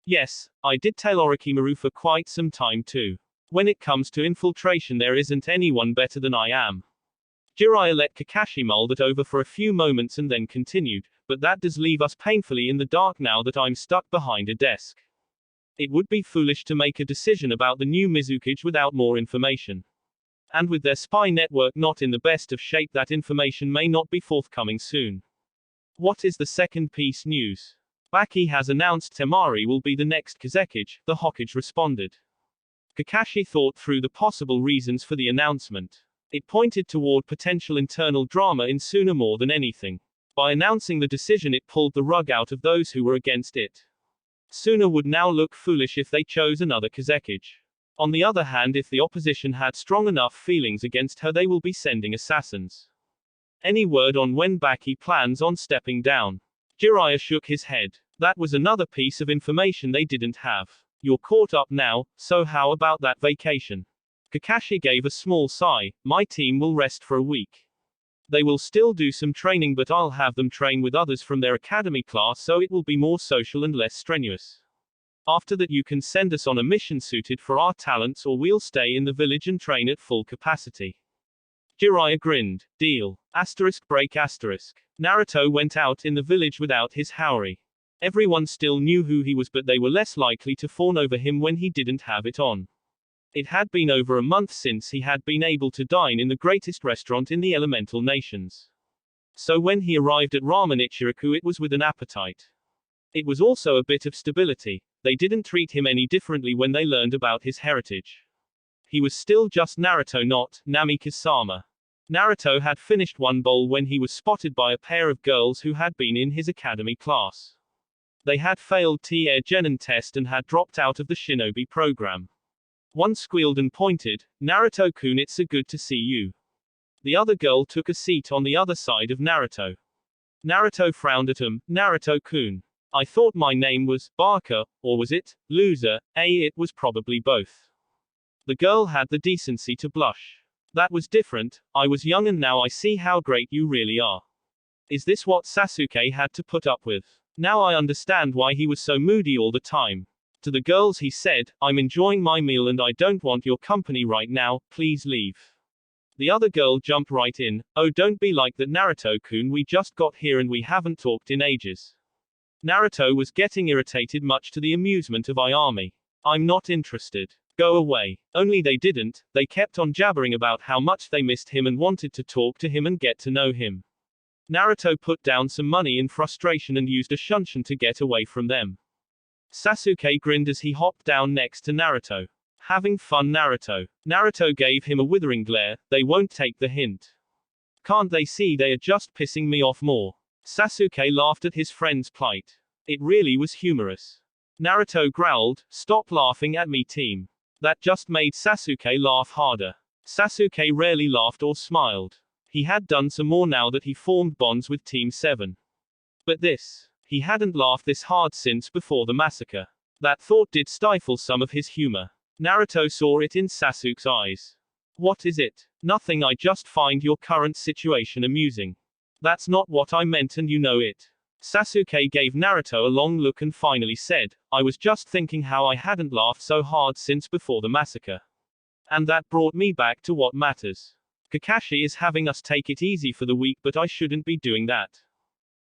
Yes, I did tell Orochimaru for quite some time too. When it comes to infiltration, there isn't anyone better than I am. Jiraiya let Kakashi mull that over for a few moments and then continued, but that does leave us painfully in the dark now that I'm stuck behind a desk. It would be foolish to make a decision about the new Mizukage without more information. And with their spy network not in the best of shape, that information may not be forthcoming soon. What is the second piece news? Baki has announced Temari will be the next Kazekage, the Hokage responded. Kakashi thought through the possible reasons for the announcement. It pointed toward potential internal drama in Suna more than anything. By announcing the decision, it pulled the rug out of those who were against it. Suna would now look foolish if they chose another Kazekage. On the other hand, if the opposition had strong enough feelings against her, they will be sending assassins. Any word on when Baki plans on stepping down? Jiraiya shook his head. That was another piece of information they didn't have. You're caught up now, so how about that vacation? Kakashi gave a small sigh. My team will rest for a week. They will still do some training, but I'll have them train with others from their academy class, so it will be more social and less strenuous. After that, you can send us on a mission suited for our talents, or we'll stay in the village and train at full capacity. Jiraiya grinned. Deal. Break. Naruto went out in the village without his Haori. Everyone still knew who he was, but they were less likely to fawn over him when he didn't have it on. It had been over a month since he had been able to dine in the greatest restaurant in the elemental nations. So when he arrived at Ramen Ichiraku, it was with an appetite. It was also a bit of stability. They didn't treat him any differently when they learned about his heritage. He was still just Naruto, not Namikaze-sama. Naruto had finished one bowl when he was spotted by a pair of girls who had been in his academy class. They had failed the Genin test and had dropped out of the shinobi program. One squealed and pointed, Naruto-kun, it's so good to see you. The other girl took a seat on the other side of Naruto. Naruto frowned at him. Naruto-kun. I thought my name was Barker, or was it loser? It was probably both. The girl had the decency to blush. That was different. I was young and now I see how great you really are. Is this what Sasuke had to put up with? Now I understand why he was so moody all the time. To the girls he said, I'm enjoying my meal and I don't want your company right now, please leave. The other girl jumped right in. Oh, don't be like that, Naruto-kun, we just got here and we haven't talked in ages. Naruto was getting irritated, much to the amusement of Ayami. I'm not interested. Go away. Only they didn't. They kept on jabbering about how much they missed him and wanted to talk to him and get to know him. Naruto put down some money in frustration and used a shunshin to get away from them. Sasuke grinned as he hopped down next to Naruto. Having fun, Naruto. Naruto gave him a withering glare. They won't take the hint. Can't they see they are just pissing me off more? Sasuke laughed at his friend's plight. It really was humorous. Naruto growled, stop laughing at me, team. That just made Sasuke laugh harder. Sasuke rarely laughed or smiled. He had done some more now that he formed bonds with Team 7. But he hadn't laughed this hard since before the massacre. That thought did stifle some of his humor. Naruto saw it in Sasuke's eyes. What is it? Nothing, I just find your current situation amusing. That's not what I meant and you know it. Sasuke gave Naruto a long look and finally said, I was just thinking how I hadn't laughed so hard since before the massacre. And that brought me back to what matters. Kakashi is having us take it easy for the week, but I shouldn't be doing that.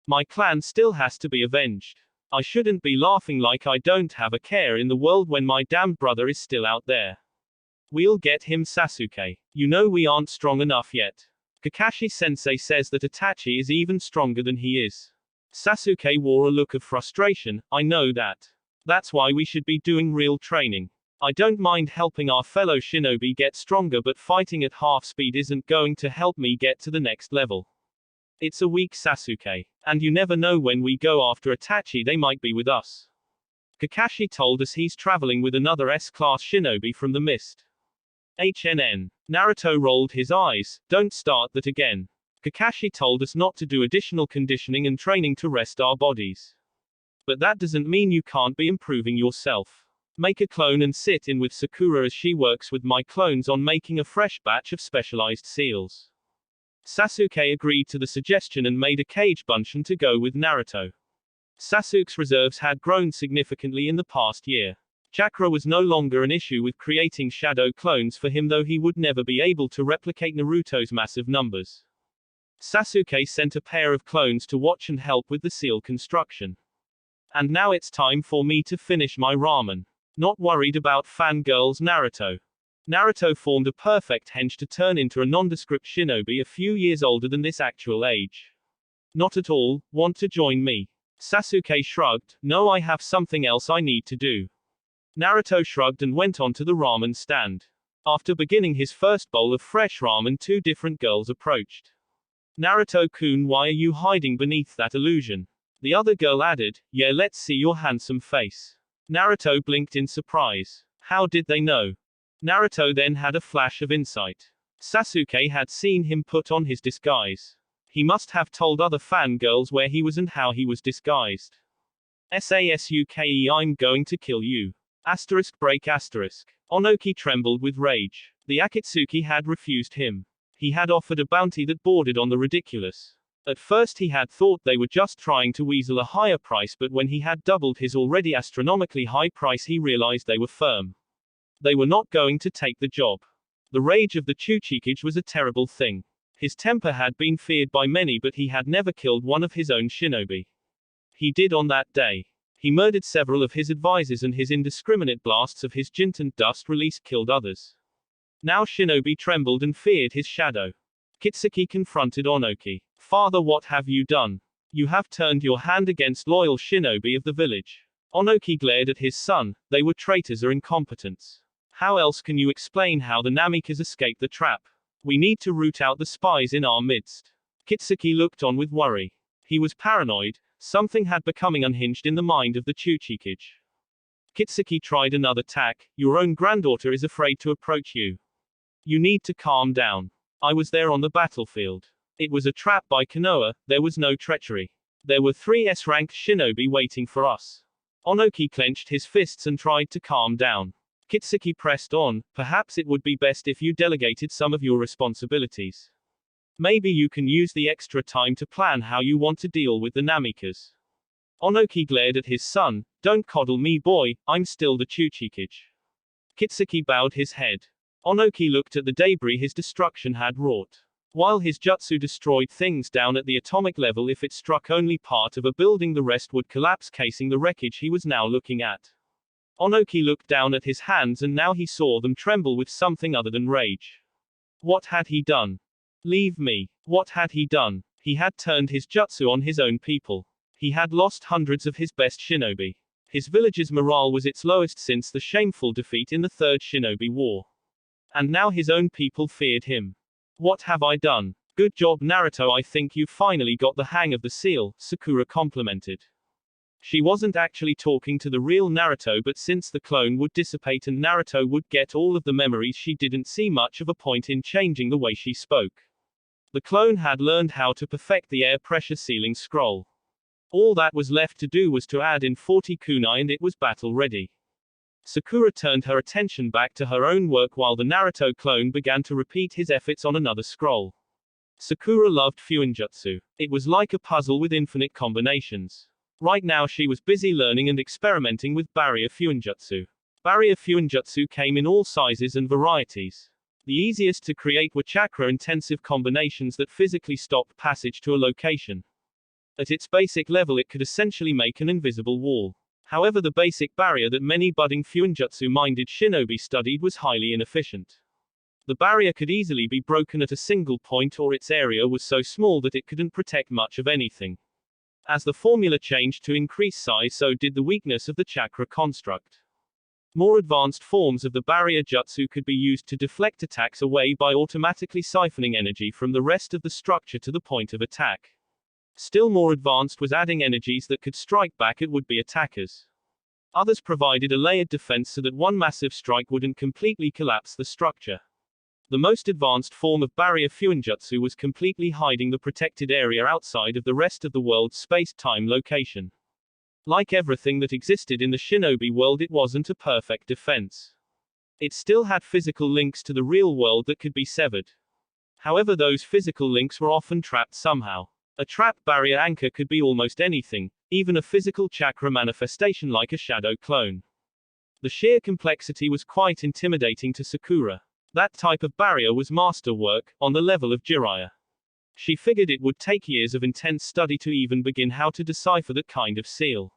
My clan still has to be avenged. I shouldn't be laughing like I don't have a care in the world when my damned brother is still out there. We'll get him, Sasuke. You know we aren't strong enough yet. Kakashi-sensei says that Itachi is even stronger than he is. Sasuke wore a look of frustration. I know that. That's why we should be doing real training. I don't mind helping our fellow shinobi get stronger, but fighting at half speed isn't going to help me get to the next level. It's a weak Sasuke. And you never know, when we go after Itachi they might be with us. Kakashi told us he's traveling with another S-class shinobi from the mist. HNN. Naruto rolled his eyes. Don't start that again. Kakashi told us not to do additional conditioning and training to rest our bodies. But that doesn't mean you can't be improving yourself. Make a clone and sit in with Sakura as she works with my clones on making a fresh batch of specialized seals. Sasuke agreed to the suggestion and made a cage bunchen to go with Naruto. Sasuke's reserves had grown significantly in the past year. Chakra was no longer an issue with creating shadow clones for him, though he would never be able to replicate Naruto's massive numbers. Sasuke sent a pair of clones to watch and help with the seal construction. And now it's time for me to finish my ramen. Not worried about fangirls Naruto. Naruto formed a perfect henge to turn into a nondescript shinobi a few years older than this actual age. Not at all. Want to join me? Sasuke shrugged. No, I have something else I need to do. Naruto shrugged and went on to the ramen stand. After beginning his first bowl of fresh ramen, two different girls approached. Naruto-kun, why are you hiding beneath that illusion? The other girl added, yeah, let's see your handsome face. Naruto blinked in surprise. How did they know? Naruto then had a flash of insight. Sasuke had seen him put on his disguise. He must have told other fangirls where he was and how he was disguised. Sasuke, I'm going to kill you. Asterisk break asterisk. Onoki trembled with rage. The Akatsuki had refused him. He had offered a bounty that bordered on the ridiculous. At first he had thought they were just trying to weasel a higher price, but when he had doubled his already astronomically high price, he realized they were firm. They were not going to take the job. The rage of the Chuchikage was a terrible thing. His temper had been feared by many, but he had never killed one of his own shinobi. He did on that day. He murdered several of his advisors, and his indiscriminate blasts of his Jinten dust release killed others. Now shinobi trembled and feared his shadow. Kitsuki confronted Onoki. Father, what have you done? You have turned your hand against loyal shinobi of the village. Onoki glared at his son. They were traitors or incompetents. How else can you explain how the Namikas escaped the trap? We need to root out the spies in our midst. Kitsuki looked on with worry. He was paranoid. Something had becoming unhinged in the mind of the Chuchikage. Kitsuki tried another tack. Your own granddaughter is afraid to approach you. You need to calm down. I was there on the battlefield. It was a trap by Konoha. There was no treachery. There were 3 S-rank shinobi waiting for us. Onoki clenched his fists and tried to calm down. Kitsuki pressed on. Perhaps it would be best if you delegated some of your responsibilities. Maybe you can use the extra time to plan how you want to deal with the Namikas. Onoki glared at his son. Don't coddle me, boy, I'm still the Chuchikage. Kitsuki bowed his head. Onoki looked at the debris his destruction had wrought. While his jutsu destroyed things down at the atomic level, if it struck only part of a building, the rest would collapse, casing the wreckage he was now looking at. Onoki looked down at his hands, and now he saw them tremble with something other than rage. What had he done? Leave me. What had he done? He had turned his jutsu on his own people. He had lost hundreds of his best shinobi. His village's morale was its lowest since the shameful defeat in the Third Shinobi War. And now his own people feared him. What have I done? Good job, Naruto, I think you finally got the hang of the seal, Sakura complimented. She wasn't actually talking to the real Naruto, but since the clone would dissipate and Naruto would get all of the memories, she didn't see much of a point in changing the way she spoke. The clone had learned how to perfect the air pressure sealing scroll. All that was left to do was to add in 40 kunai and it was battle ready. Sakura turned her attention back to her own work while the Naruto clone began to repeat his efforts on another scroll. Sakura loved Fuinjutsu. It was like a puzzle with infinite combinations. Right now she was busy learning and experimenting with barrier Fuinjutsu. Barrier Fuinjutsu came in all sizes and varieties. The easiest to create were chakra-intensive combinations that physically stopped passage to a location. At its basic level it could essentially make an invisible wall. However, the basic barrier that many budding Fuinjutsu-minded shinobi studied was highly inefficient. The barrier could easily be broken at a single point, or its area was so small that it couldn't protect much of anything. As the formula changed to increase size, so did the weakness of the chakra construct. More advanced forms of the barrier jutsu could be used to deflect attacks away by automatically siphoning energy from the rest of the structure to the point of attack. Still more advanced was adding energies that could strike back at would-be attackers. Others provided a layered defense so that one massive strike wouldn't completely collapse the structure. The most advanced form of barrier Fuinjutsu was completely hiding the protected area outside of the rest of the world's space-time location. Like everything that existed in the shinobi world, it wasn't a perfect defense. It still had physical links to the real world that could be severed. However, those physical links were often trapped somehow. A trap barrier anchor could be almost anything, even a physical chakra manifestation like a shadow clone. The sheer complexity was quite intimidating to Sakura. That type of barrier was masterwork, on the level of Jiraiya. She figured it would take years of intense study to even begin how to decipher that kind of seal.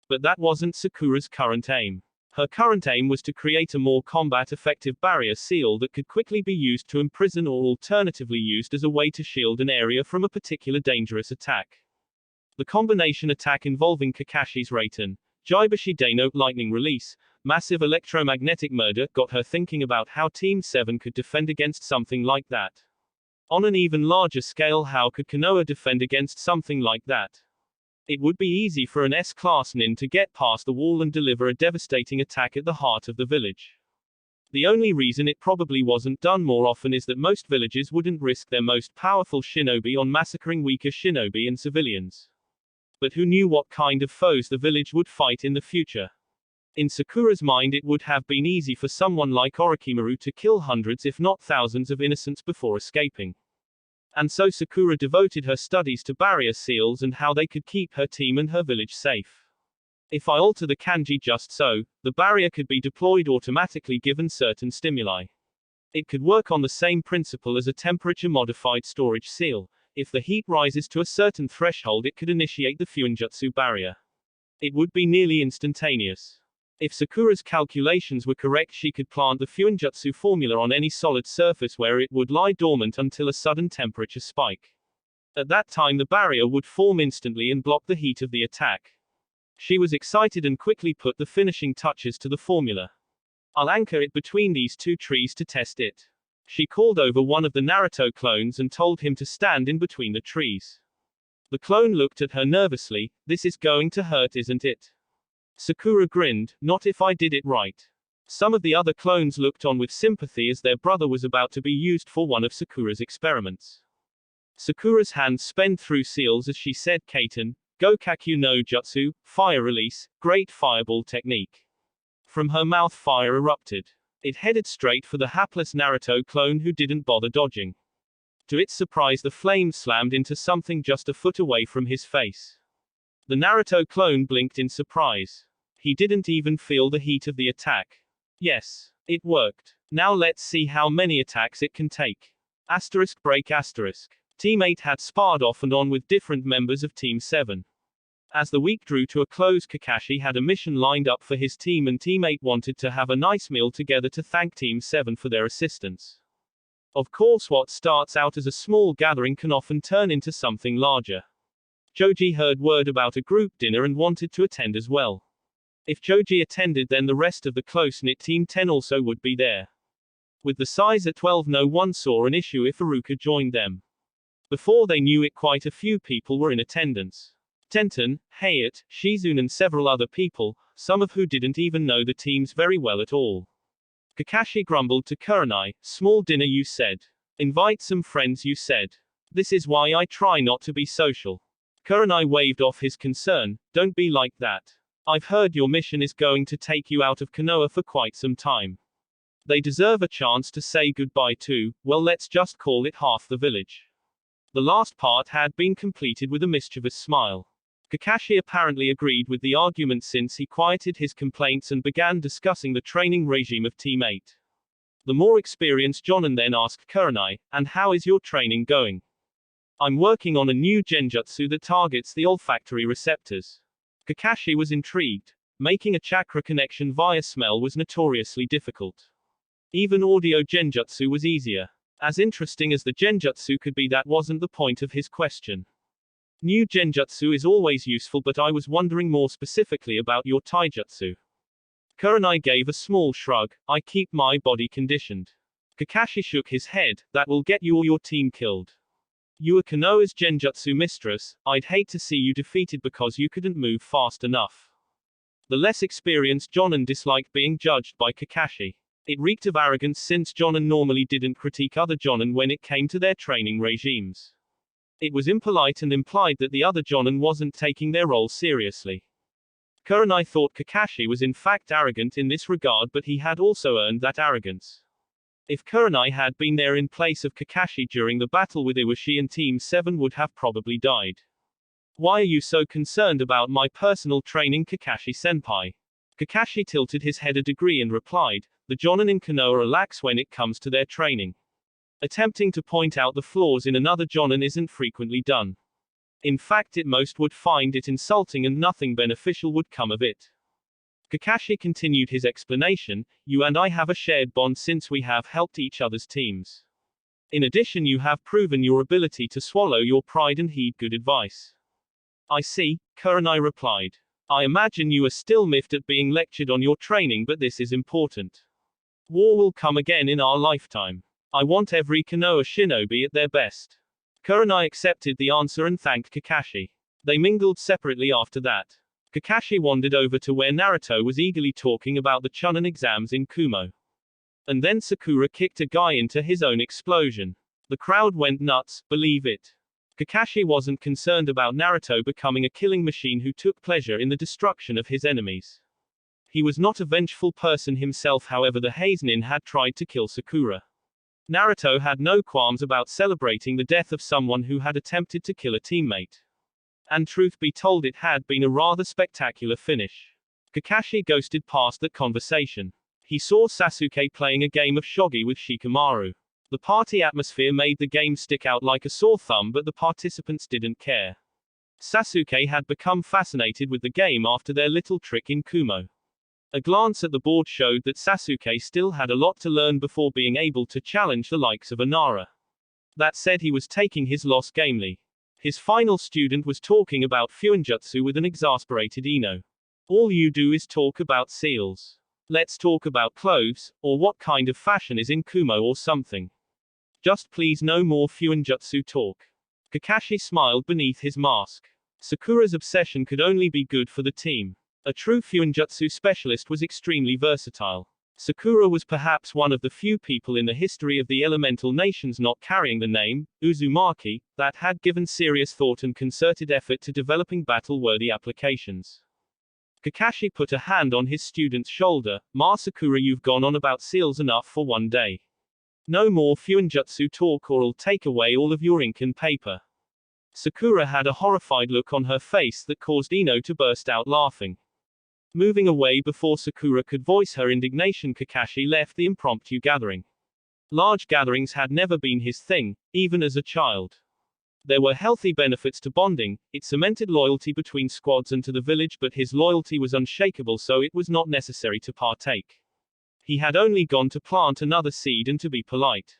But that wasn't Sakura's current aim. Her current aim was to create a more combat-effective barrier seal that could quickly be used to imprison or alternatively used as a way to shield an area from a particular dangerous attack. The combination attack involving Kakashi's Raiten, Jaibashi Deno lightning release, massive electromagnetic murder got her thinking about how Team 7 could defend against something like that. On an even larger scale, how could Konoha defend against something like that? It would be easy for an S-class nin to get past the wall and deliver a devastating attack at the heart of the village. The only reason it probably wasn't done more often is that most villages wouldn't risk their most powerful shinobi on massacring weaker shinobi and civilians. But who knew what kind of foes the village would fight in the future? In Sakura's mind, it would have been easy for someone like Orochimaru to kill hundreds if not thousands of innocents before escaping. And so Sakura devoted her studies to barrier seals and how they could keep her team and her village safe. If I alter the kanji just so, the barrier could be deployed automatically given certain stimuli. It could work on the same principle as a temperature-modified storage seal. If the heat rises to a certain threshold, it could initiate the Fuinjutsu barrier. It would be nearly instantaneous. If Sakura's calculations were correct, she could plant the Fuinjutsu formula on any solid surface where it would lie dormant until a sudden temperature spike. At that time, the barrier would form instantly and block the heat of the attack. She was excited and quickly put the finishing touches to the formula. I'll anchor it between these two trees to test it. She called over one of the Naruto clones and told him to stand in between the trees. The clone looked at her nervously. This is going to hurt, isn't it? Sakura grinned. Not if I did it right. Some of the other clones looked on with sympathy as their brother was about to be used for one of Sakura's experiments. Sakura's hands sped through seals as she said, Kaiten, Go Kakyu no Jutsu, fire release, great fireball technique. From her mouth fire erupted. It headed straight for the hapless Naruto clone who didn't bother dodging. To its surprise, the flame slammed into something just a foot away from his face. The Naruto clone blinked in surprise. He didn't even feel the heat of the attack. Yes, it worked. Now let's see how many attacks it can take. Asterisk break asterisk. Team 8 had sparred off and on with different members of Team 7. As the week drew to a close, Kakashi had a mission lined up for his team and Team 8 wanted to have a nice meal together to thank Team 7 for their assistance. Of course, what starts out as a small gathering can often turn into something larger. Joji heard word about a group dinner and wanted to attend as well. If Joji attended, then the rest of the close-knit Team 10 also would be there. With the size at 12, no one saw an issue if Iruka joined them. Before they knew it, quite a few people were in attendance. Tenten, Hayate, Shizune and several other people, some of who didn't even know the teams very well at all. Kakashi grumbled to Kurenai, small dinner you said. Invite some friends you said. This is why I try not to be social. Kurenai waved off his concern, don't be like that. I've heard your mission is going to take you out of Konoha for quite some time. They deserve a chance to say goodbye to, well, let's just call it half the village. The last part had been completed with a mischievous smile. Kakashi apparently agreed with the argument since he quieted his complaints and began discussing the training regime of Team 8. The more experienced Jonin then asked Kurenai, and how is your training going? I'm working on a new genjutsu that targets the olfactory receptors. Kakashi was intrigued. Making a chakra connection via smell was notoriously difficult. Even audio genjutsu was easier. As interesting as the genjutsu could be, that wasn't the point of his question. New genjutsu is always useful, but I was wondering more specifically about your taijutsu. Kurenai gave a small shrug. I keep my body conditioned. Kakashi shook his head. That will get you or your team killed. You are Konoha's genjutsu mistress. I'd hate to see you defeated because you couldn't move fast enough. The less experienced Jonin disliked being judged by Kakashi. It reeked of arrogance since Jonin normally didn't critique other Jonin when it came to their training regimes. It was impolite and implied that the other Jonin wasn't taking their role seriously. Kurenai thought Kakashi was in fact arrogant in this regard, but he had also earned that arrogance. If Kurenai had been there in place of Kakashi during the battle with Iwashi, and Team 7 would have probably died. Why are you so concerned about my personal training, Kakashi-senpai? Kakashi tilted his head a degree and replied, the Jonin in Konoha are lax when it comes to their training. Attempting to point out the flaws in another Jonin isn't frequently done. In fact, it most would find it insulting and nothing beneficial would come of it. Kakashi continued his explanation, you and I have a shared bond since we have helped each other's teams. In addition, you have proven your ability to swallow your pride and heed good advice. I see, Kurenai replied. I imagine you are still miffed at being lectured on your training, but this is important. War will come again in our lifetime. I want every Konoha shinobi at their best. Kurenai accepted the answer and thanked Kakashi. They mingled separately after that. Kakashi wandered over to where Naruto was eagerly talking about the Chunin exams in Kumo. And then Sakura kicked a guy into his own explosion. The crowd went nuts, believe it. Kakashi wasn't concerned about Naruto becoming a killing machine who took pleasure in the destruction of his enemies. He was not a vengeful person himself, however the Hazenin had tried to kill Sakura. Naruto had no qualms about celebrating the death of someone who had attempted to kill a teammate. And truth be told, it had been a rather spectacular finish. Kakashi ghosted past that conversation. He saw Sasuke playing a game of shogi with Shikamaru. The party atmosphere made the game stick out like a sore thumb, but the participants didn't care. Sasuke had become fascinated with the game after their little trick in Kumo. A glance at the board showed that Sasuke still had a lot to learn before being able to challenge the likes of Inara. That said, he was taking his loss gamely. His final student was talking about Fuinjutsu with an exasperated Ino. All you do is talk about seals. Let's talk about clothes, or what kind of fashion is in Kumo or something. Just please no more Fuinjutsu talk. Kakashi smiled beneath his mask. Sakura's obsession could only be good for the team. A true Fuinjutsu specialist was extremely versatile. Sakura was perhaps one of the few people in the history of the elemental nations not carrying the name, Uzumaki, that had given serious thought and concerted effort to developing battle-worthy applications. Kakashi put a hand on his student's shoulder. Sakura, you've gone on about seals enough for one day. No more Fuinjutsu talk or I'll take away all of your ink and paper. Sakura had a horrified look on her face that caused Ino to burst out laughing. Moving away before Sakura could voice her indignation, Kakashi left the impromptu gathering. Large gatherings had never been his thing, even as a child. There were healthy benefits to bonding, it cemented loyalty between squads and to the village, but his loyalty was unshakable, so it was not necessary to partake. He had only gone to plant another seed and to be polite.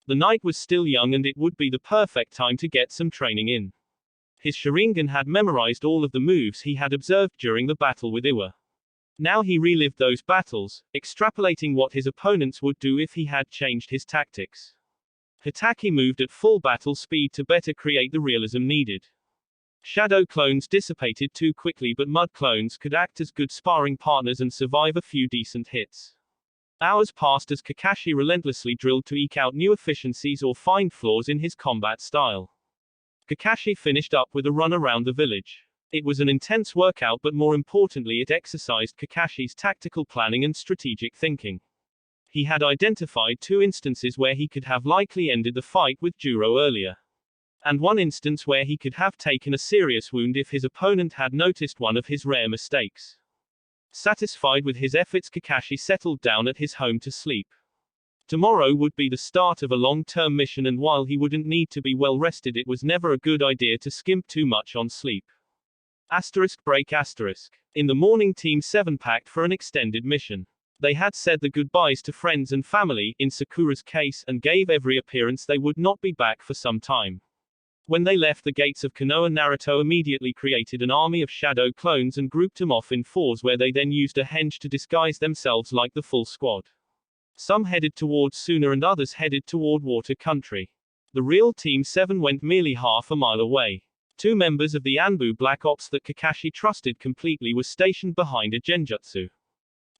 The night was still young and it would be the perfect time to get some training in. His Sharingan had memorized all of the moves he had observed during the battle with Iwa. Now he relived those battles, extrapolating what his opponents would do if he had changed his tactics. Hitaki moved at full battle speed to better create the realism needed. Shadow clones dissipated too quickly, but mud clones could act as good sparring partners and survive a few decent hits. Hours passed as Kakashi relentlessly drilled to eke out new efficiencies or find flaws in his combat style. Kakashi finished up with a run around the village. It was an intense workout, but more importantly it exercised Kakashi's tactical planning and strategic thinking. He had identified 2 instances where he could have likely ended the fight with Juro earlier. And 1 instance where he could have taken a serious wound if his opponent had noticed one of his rare mistakes. Satisfied with his efforts, Kakashi settled down at his home to sleep. Tomorrow would be the start of a long-term mission, and while he wouldn't need to be well rested, it was never a good idea to skimp too much on sleep. Break. In the morning, Team 7 packed for an extended mission. They had said the goodbyes to friends and family, in Sakura's case, and gave every appearance they would not be back for some time. When they left the gates of Konoha, Naruto immediately created an army of shadow clones and grouped them off in 4s, where they then used a henge to disguise themselves like the full squad. Some headed towards Suna and others headed toward Water Country. The real Team 7 went merely half a mile away. 2 members of the Anbu Black Ops that Kakashi trusted completely were stationed behind a genjutsu.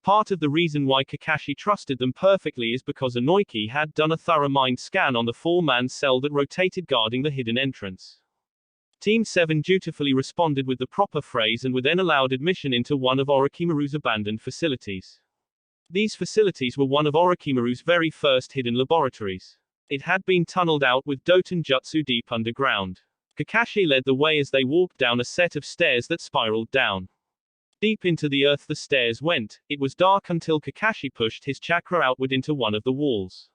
Part of the reason why Kakashi trusted them perfectly is because Onoki had done a thorough mind scan on the 4-man cell that rotated guarding the hidden entrance. Team 7 dutifully responded with the proper phrase and were then allowed admission into one of Orochimaru's abandoned facilities. These facilities were one of Orochimaru's very first hidden laboratories. It had been tunneled out with Doton Jutsu deep underground. Kakashi led the way as they walked down a set of stairs that spiraled down. Deep into the earth the stairs went. It was dark until Kakashi pushed his chakra outward into one of the walls.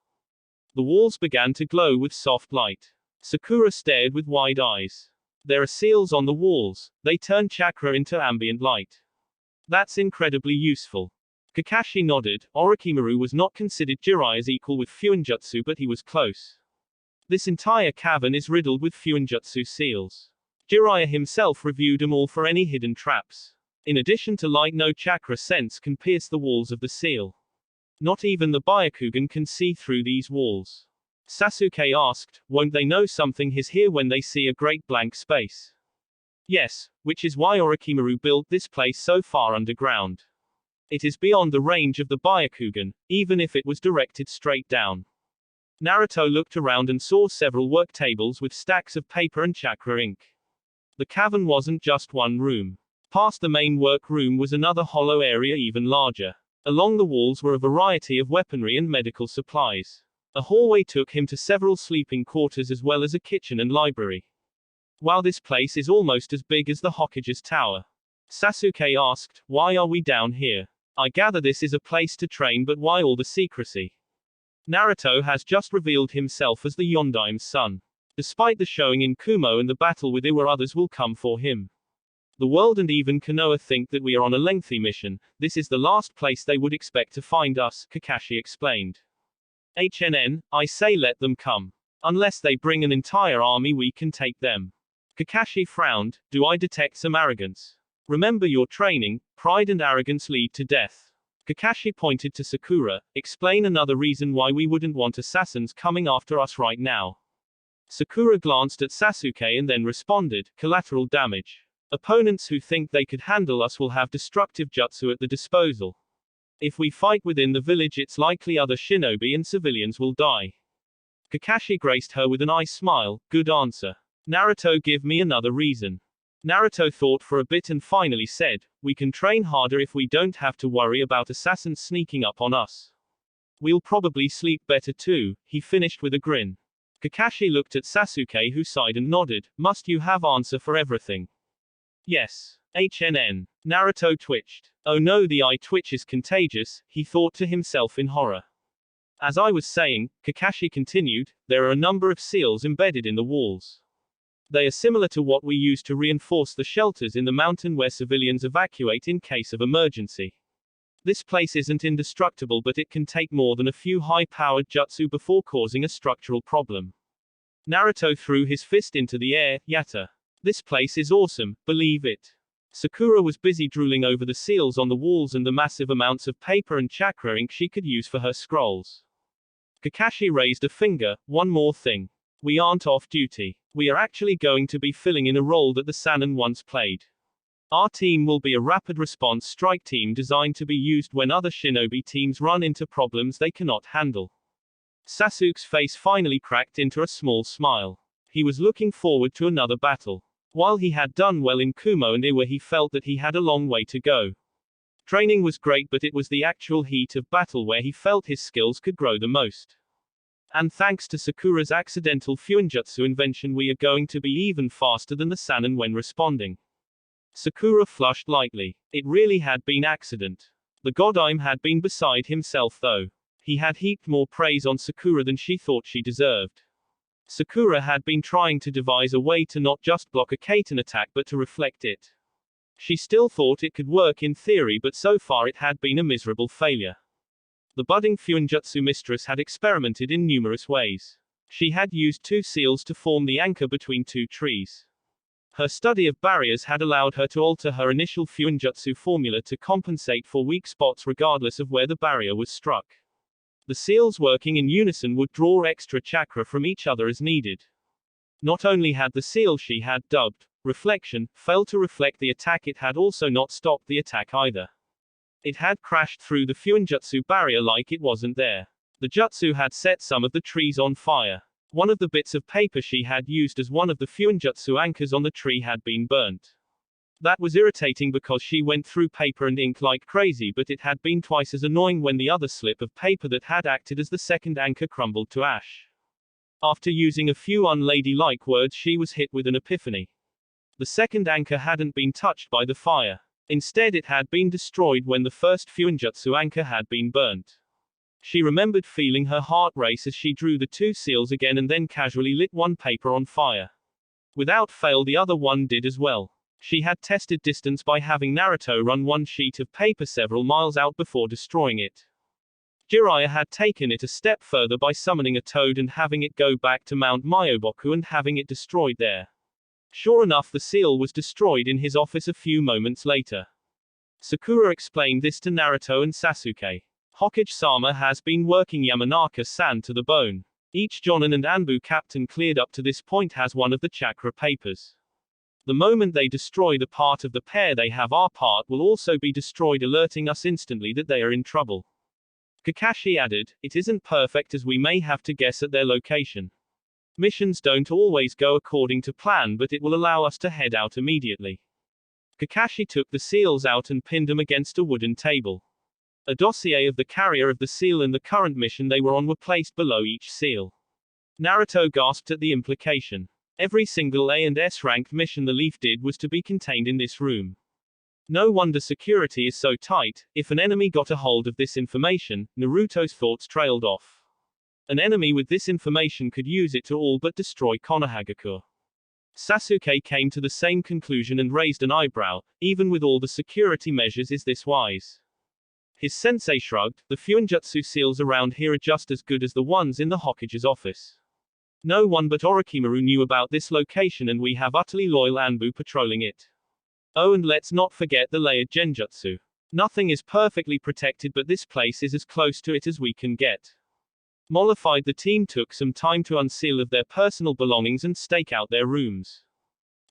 The walls began to glow with soft light. Sakura stared with wide eyes. There are seals on the walls. They turn chakra into ambient light. That's incredibly useful. Kakashi nodded. Orochimaru was not considered Jiraiya's equal with Fuinjutsu, but he was close. This entire cavern is riddled with Fuinjutsu seals. Jiraiya himself reviewed them all for any hidden traps. In addition to light, no chakra sense can pierce the walls of the seal. Not even the Byakugan can see through these walls. Sasuke asked, won't they know something is here when they see a great blank space? Yes, which is why Orochimaru built this place so far underground. It is beyond the range of the Byakugan, even if it was directed straight down. Naruto looked around and saw several work tables with stacks of paper and chakra ink. The cavern wasn't just one room. Past the main work room was another hollow area even larger. Along the walls were a variety of weaponry and medical supplies. A hallway took him to several sleeping quarters as well as a kitchen and library. Wow, this place is almost as big as the Hokage's tower. Sasuke asked, why are we down here? I gather this is a place to train, but why all the secrecy? Naruto has just revealed himself as the Yondaim's son. Despite the showing in Kumo and the battle with Iwa, others will come for him. The world and even Konoha think that we are on a lengthy mission. This is the last place they would expect to find us, Kakashi explained. I say let them come. Unless they bring an entire army we can take them. Kakashi frowned. Do I detect some arrogance? Remember your training, pride and arrogance lead to death. Kakashi pointed to Sakura. Explain another reason why we wouldn't want assassins coming after us right now. Sakura glanced at Sasuke and then responded, collateral damage. Opponents who think they could handle us will have destructive jutsu at the disposal. If we fight within the village, it's likely other shinobi and civilians will die. Kakashi graced her with an eye smile. Good answer. Naruto, give me another reason. Naruto thought for a bit and finally said, we can train harder if we don't have to worry about assassins sneaking up on us. We'll probably sleep better too, he finished with a grin. Kakashi looked at Sasuke, who sighed and nodded. Must you have answer for everything? Yes. Naruto twitched. Oh no, the eye twitch is contagious, he thought to himself in horror. As I was saying, Kakashi continued, there are a number of seals embedded in the walls. They are similar to what we use to reinforce the shelters in the mountain where civilians evacuate in case of emergency. This place isn't indestructible, but it can take more than a few high-powered jutsu before causing a structural problem. Naruto threw his fist into the air. Yatta. This place is awesome, believe it. Sakura was busy drooling over the seals on the walls and the massive amounts of paper and chakra ink she could use for her scrolls. Kakashi raised a finger. One more thing. We aren't off duty. We are actually going to be filling in a role that the Sannin once played. Our team will be a rapid response strike team designed to be used when other shinobi teams run into problems they cannot handle. Sasuke's face finally cracked into a small smile. He was looking forward to another battle. While he had done well in Kumo and Iwa, he felt that he had a long way to go. Training was great, but it was the actual heat of battle where he felt his skills could grow the most. And thanks to Sakura's accidental Fuinjutsu invention, we are going to be even faster than the Sannin when responding. Sakura flushed lightly. It really had been accident. The Godime had been beside himself though. He had heaped more praise on Sakura than she thought she deserved. Sakura had been trying to devise a way to not just block a Kaiten attack but to reflect it. She still thought it could work in theory, but so far it had been a miserable failure. The budding Fuinjutsu mistress had experimented in numerous ways. She had used two seals to form the anchor between two trees. Her study of barriers had allowed her to alter her initial Fuinjutsu formula to compensate for weak spots regardless of where the barrier was struck. The seals working in unison would draw extra chakra from each other as needed. Not only had the seal she had dubbed Reflection failed to reflect the attack, it had also not stopped the attack either. It had crashed through the Fuinjutsu barrier like it wasn't there. The jutsu had set some of the trees on fire. One of the bits of paper she had used as one of the Fuinjutsu anchors on the tree had been burnt. That was irritating because she went through paper and ink like crazy, but it had been twice as annoying when the other slip of paper that had acted as the second anchor crumbled to ash. After using a few unladylike words, she was hit with an epiphany. The second anchor hadn't been touched by the fire. Instead, it had been destroyed when the first Fuinjutsu anchor had been burnt. She remembered feeling her heart race as she drew the two seals again and then casually lit one paper on fire. Without fail, the other one did as well. She had tested distance by having Naruto run one sheet of paper several miles out before destroying it. Jiraiya had taken it a step further by summoning a toad and having it go back to Mount Myoboku and having it destroyed there. Sure enough, the seal was destroyed in his office a few moments later. Sakura explained this to Naruto and Sasuke. Hokage-sama has been working Yamanaka-san to the bone. Each Jonin and Anbu captain cleared up to this point has one of the chakra papers. The moment they destroy the part of the pair they have, our part will also be destroyed, alerting us instantly that they are in trouble. Kakashi added, it isn't perfect as we may have to guess at their location. Missions don't always go according to plan, but it will allow us to head out immediately. Kakashi took the seals out and pinned them against a wooden table. A dossier of the carrier of the seal and the current mission they were on were placed below each seal. Naruto gasped at the implication. Every single A and S ranked mission the Leaf did was to be contained in this room. No wonder security is so tight. If an enemy got a hold of this information, Naruto's thoughts trailed off. An enemy with this information could use it to all but destroy Konohagakure. Sasuke came to the same conclusion and raised an eyebrow. Even with all the security measures, is this wise? His sensei shrugged. The Fuinjutsu seals around here are just as good as the ones in the Hokage's office. No one but Orochimaru knew about this location, and we have utterly loyal Anbu patrolling it. Oh, and let's not forget the layered genjutsu. Nothing is perfectly protected, but this place is as close to it as we can get. Mollified, the team took some time to unseal of their personal belongings and stake out their rooms.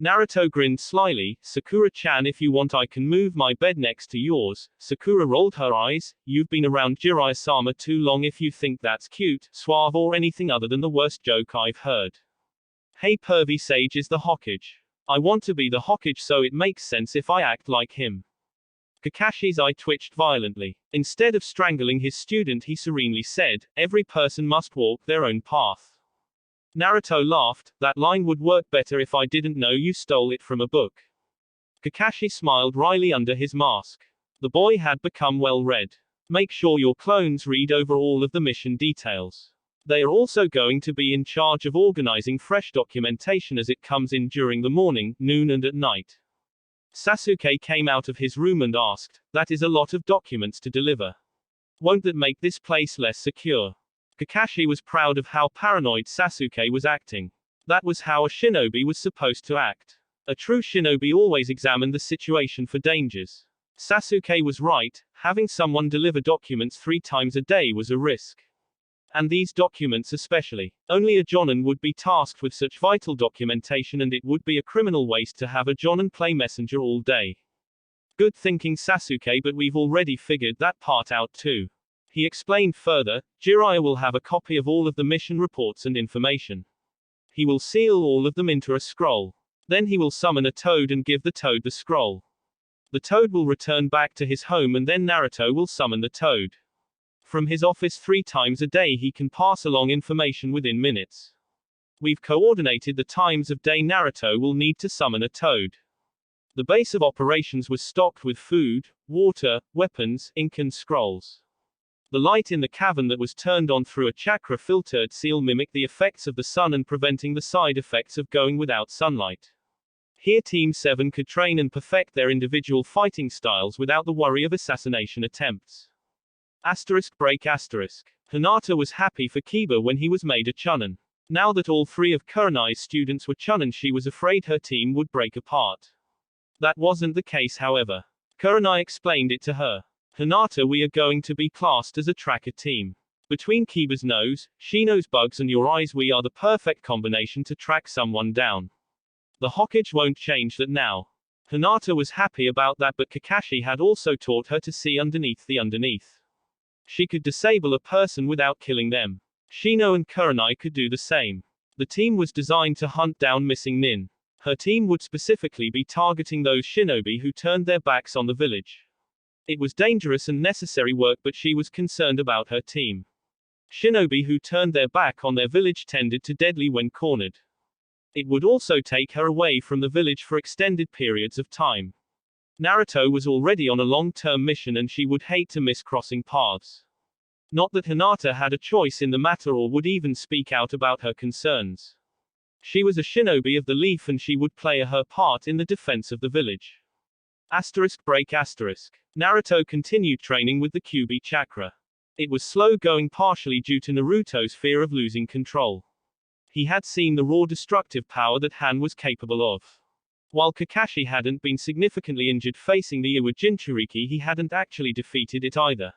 Naruto grinned slyly. Sakura-chan, if you want I can move my bed next to yours. Sakura rolled her eyes. You've been around Jiraiya-sama too long if you think that's cute, suave, or anything other than the worst joke I've heard. Hey, pervy sage is the Hokage. I want to be the Hokage, so it makes sense if I act like him. Kakashi's eye twitched violently. Instead of strangling his student, he serenely said, every person must walk their own path. Naruto laughed. That line would work better if I didn't know you stole it from a book. Kakashi smiled wryly under his mask. The boy had become well read. Make sure your clones read over all of the mission details. They are also going to be in charge of organizing fresh documentation as it comes in during the morning, noon, and at night. Sasuke came out of his room and asked, that is a lot of documents to deliver. Won't that make this place less secure? Kakashi was proud of how paranoid Sasuke was acting. That was how a shinobi was supposed to act. A true shinobi always examined the situation for dangers. Sasuke was right. Having someone deliver documents 3 times a day was a risk. And these documents especially. Only a jonin would be tasked with such vital documentation, and it would be a criminal waste to have a jonin play messenger all day. Good thinking, Sasuke, but we've already figured that part out too. He explained further, Jiraiya will have a copy of all of the mission reports and information. He will seal all of them into a scroll. Then he will summon a toad and give the toad the scroll. The toad will return back to his home, and then Naruto will summon the toad. From his office 3 times a day he can pass along information within minutes. We've coordinated the times of day Naruto will need to summon a toad. The base of operations was stocked with food, water, weapons, ink and scrolls. The light in the cavern that was turned on through a chakra-filtered seal mimicked the effects of the sun and preventing the side effects of going without sunlight. Here Team 7 could train and perfect their individual fighting styles without the worry of assassination attempts. Break. Hinata was happy for Kiba when he was made a chunin. Now that all 3 of Kurenai's students were chunin, she was afraid her team would break apart. That wasn't the case, however. Kurenai explained it to her. Hinata, we are going to be classed as a tracker team. Between Kiba's nose, Shino's bugs and your eyes, we are the perfect combination to track someone down. The Hokage won't change that now. Hinata was happy about that, but Kakashi had also taught her to see underneath the underneath. She could disable a person without killing them. Shino and Kurenai could do the same. The team was designed to hunt down missing nin. Her team would specifically be targeting those shinobi who turned their backs on the village. It was dangerous and necessary work, but she was concerned about her team. Shinobi who turned their back on their village tended to deadly when cornered. It would also take her away from the village for extended periods of time. Naruto was already on a long-term mission and she would hate to miss crossing paths. Not that Hinata had a choice in the matter or would even speak out about her concerns. She was a shinobi of the leaf and she would play her part in the defense of the village. Naruto continued training with the Kyuubi chakra. It was slow going partially due to Naruto's fear of losing control. He had seen the raw destructive power that Han was capable of. While Kakashi hadn't been significantly injured facing the Iwa Jinchuriki, he hadn't actually defeated it either.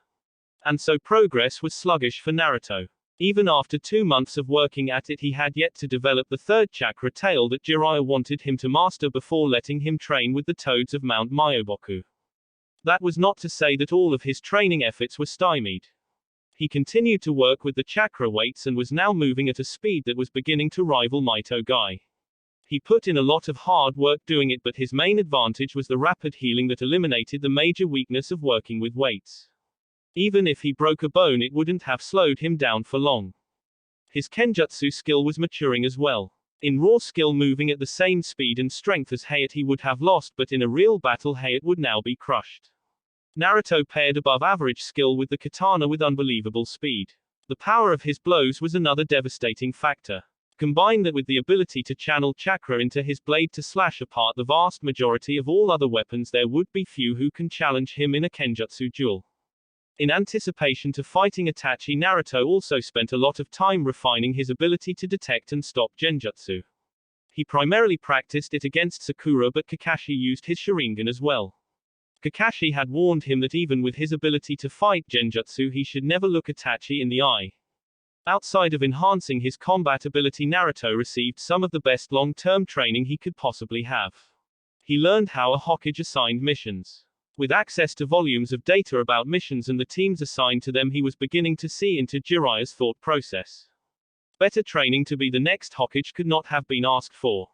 And so progress was sluggish for Naruto. Even after 2 months of working at it, he had yet to develop the third chakra tail that Jiraiya wanted him to master before letting him train with the toads of Mount Myoboku. That was not to say that all of his training efforts were stymied. He continued to work with the chakra weights and was now moving at a speed that was beginning to rival Maito Gai. He put in a lot of hard work doing it, but his main advantage was the rapid healing that eliminated the major weakness of working with weights. Even if he broke a bone, it wouldn't have slowed him down for long. His kenjutsu skill was maturing as well. In raw skill, moving at the same speed and strength as Hayate, he would have lost, but in a real battle Hayate would now be crushed. Naruto paired above average skill with the katana with unbelievable speed. The power of his blows was another devastating factor. Combine that with the ability to channel chakra into his blade to slash apart the vast majority of all other weapons, there would be few who can challenge him in a kenjutsu duel. In anticipation to fighting Itachi, Naruto also spent a lot of time refining his ability to detect and stop genjutsu. He primarily practiced it against Sakura, but Kakashi used his Sharingan as well. Kakashi had warned him that even with his ability to fight genjutsu, he should never look Itachi in the eye. Outside of enhancing his combat ability, Naruto received some of the best long-term training he could possibly have. He learned how a Hokage assigned missions. With access to volumes of data about missions and the teams assigned to them, he was beginning to see into Jiraiya's thought process. Better training to be the next Hokage could not have been asked for.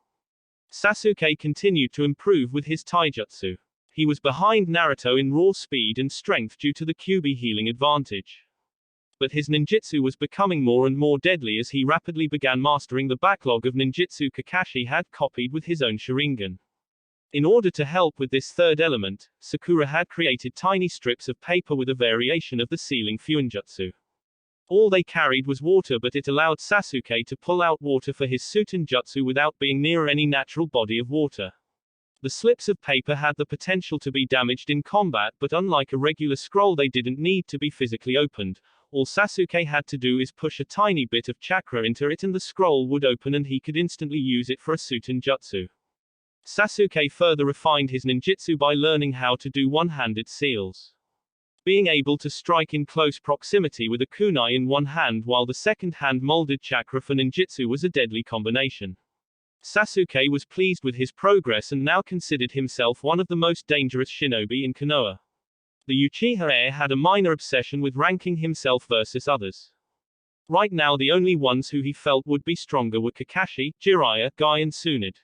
Sasuke continued to improve with his taijutsu. He was behind Naruto in raw speed and strength due to the Kyuubi healing advantage. But his ninjutsu was becoming more and more deadly as he rapidly began mastering the backlog of ninjutsu Kakashi had copied with his own Sharingan. In order to help with this third element, Sakura had created tiny strips of paper with a variation of the ceiling fuinjutsu. All they carried was water, but it allowed Sasuke to pull out water for his Sutenjutsu without being near any natural body of water. The slips of paper had the potential to be damaged in combat, but unlike a regular scroll, they didn't need to be physically opened. All Sasuke had to do is push a tiny bit of chakra into it and the scroll would open and he could instantly use it for a Sutenjutsu. Sasuke further refined his ninjutsu by learning how to do one-handed seals. Being able to strike in close proximity with a kunai in one hand while the second hand molded chakra for ninjutsu was a deadly combination. Sasuke was pleased with his progress and now considered himself one of the most dangerous shinobi in Konoha. The Uchiha heir had a minor obsession with ranking himself versus others. Right now the only ones who he felt would be stronger were Kakashi, Jiraiya, Guy and Tsunade.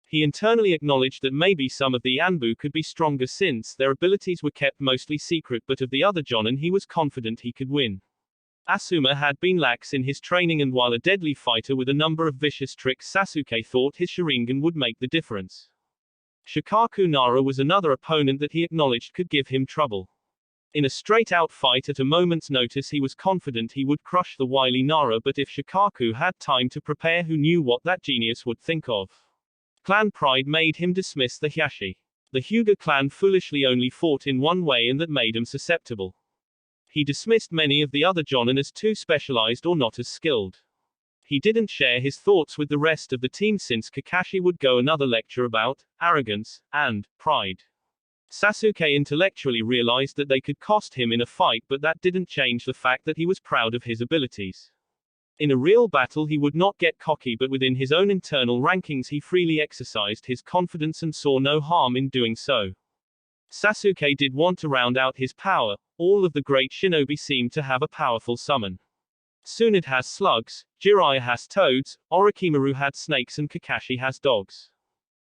He internally acknowledged that maybe some of the Anbu could be stronger since their abilities were kept mostly secret, but of the other Jonin he was confident he could win. Asuma had been lax in his training, and while a deadly fighter with a number of vicious tricks, Sasuke thought his Sharingan would make the difference. Shikaku Nara was another opponent that he acknowledged could give him trouble. In a straight-out fight at a moment's notice he was confident he would crush the wily Nara, but if Shikaku had time to prepare, who knew what that genius would think of? Clan pride made him dismiss the Hyashi. The Hyuga clan foolishly only fought in one way and that made him susceptible. He dismissed many of the other Jonin as too specialized or not as skilled. He didn't share his thoughts with the rest of the team since Kakashi would go another lecture about arrogance and pride. Sasuke intellectually realized that they could cost him in a fight, but that didn't change the fact that he was proud of his abilities. In a real battle he would not get cocky, but within his own internal rankings he freely exercised his confidence and saw no harm in doing so. Sasuke did want to round out his power. All of the great shinobi seemed to have a powerful summon. Tsunade has slugs, Jiraiya has toads, Orochimaru had snakes and Kakashi has dogs.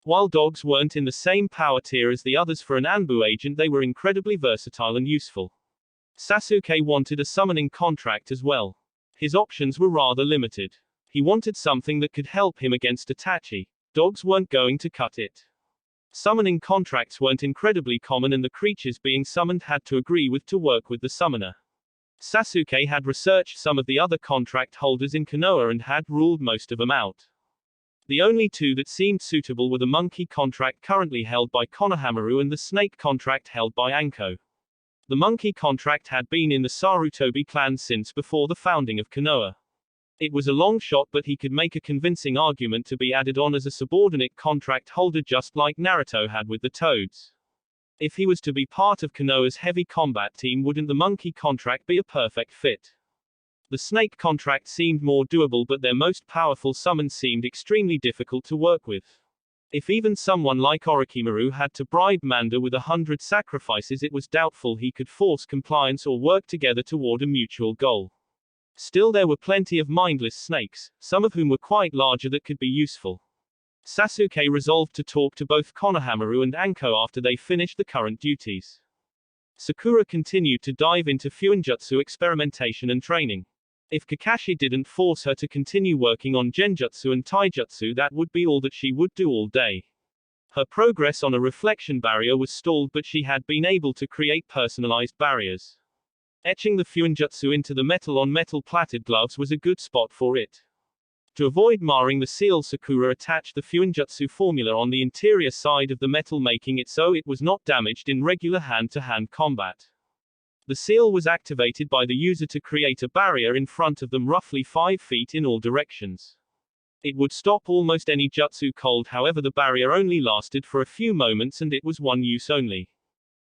While dogs weren't in the same power tier as the others for an Anbu agent, they were incredibly versatile and useful. Sasuke wanted a summoning contract as well. His options were rather limited. He wanted something that could help him against Itachi. Dogs weren't going to cut it. Summoning contracts weren't incredibly common, and the creatures being summoned had to agree to work with the summoner. Sasuke had researched some of the other contract holders in Konoha and had ruled most of them out. The only two that seemed suitable were the monkey contract currently held by Konohamaru and the snake contract held by Anko. The monkey contract had been in the Sarutobi clan since before the founding of Konoha. It was a long shot, but he could make a convincing argument to be added on as a subordinate contract holder, just like Naruto had with the Toads. If he was to be part of Konoha's heavy combat team, wouldn't the monkey contract be a perfect fit? The snake contract seemed more doable, but their most powerful summons seemed extremely difficult to work with. If even someone like Orochimaru had to bribe Manda with 100 sacrifices, it was doubtful he could force compliance or work together toward a mutual goal. Still, there were plenty of mindless snakes, some of whom were quite larger, that could be useful. Sasuke resolved to talk to both Konohamaru and Anko after they finished the current duties. Sakura continued to dive into Fuinjutsu experimentation and training. If Kakashi didn't force her to continue working on Genjutsu and Taijutsu, that would be all that she would do all day. Her progress on a reflection barrier was stalled, but she had been able to create personalized barriers. Etching the Fuinjutsu into the metal-on-metal platted gloves was a good spot for it. To avoid marring the seal, Sakura attached the Fuinjutsu formula on the interior side of the metal, making it so it was not damaged in regular hand-to-hand combat. The seal was activated by the user to create a barrier in front of them, roughly 5 feet in all directions. It would stop almost any jutsu cold, however the barrier only lasted for a few moments and it was one use only.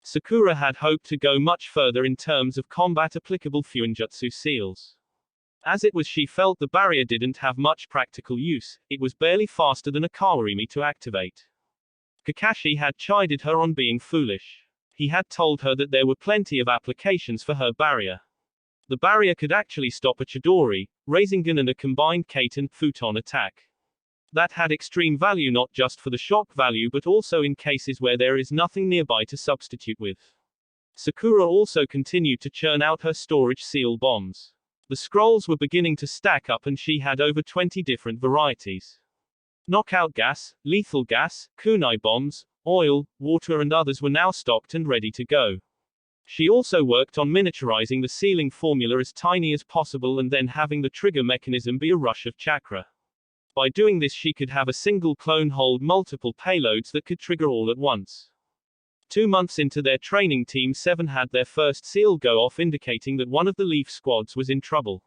Sakura had hoped to go much further in terms of combat-applicable Fuinjutsu seals. As it was, she felt the barrier didn't have much practical use. It was barely faster than a Kawarimi to activate. Kakashi had chided her on being foolish. He had told her that there were plenty of applications for her barrier. The barrier could actually stop a Chidori, Rasengan and a combined Kaiten Futon attack. That had extreme value not just for the shock value but also in cases where there is nothing nearby to substitute with. Sakura also continued to churn out her storage seal bombs. The scrolls were beginning to stack up and she had over 20 different varieties. Knockout gas, lethal gas, kunai bombs, oil, water and others were now stocked and ready to go. She also worked on miniaturizing the sealing formula as tiny as possible and then having the trigger mechanism be a rush of chakra. By doing this, she could have a single clone hold multiple payloads that could trigger all at once. 2 months into their training, Team 7 had their first seal go off, indicating that one of the Leaf squads was in trouble.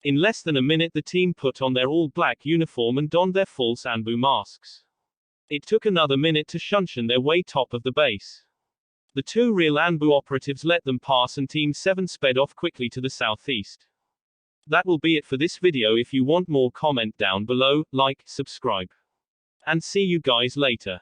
In less than a minute, the team put on their all-black uniform and donned their false Anbu masks. It took another minute to shunshun their way top of the base. The 2 real Anbu operatives let them pass and Team 7 sped off quickly to the southeast. That will be it for this video. If you want more, comment down below, like, subscribe. And see you guys later.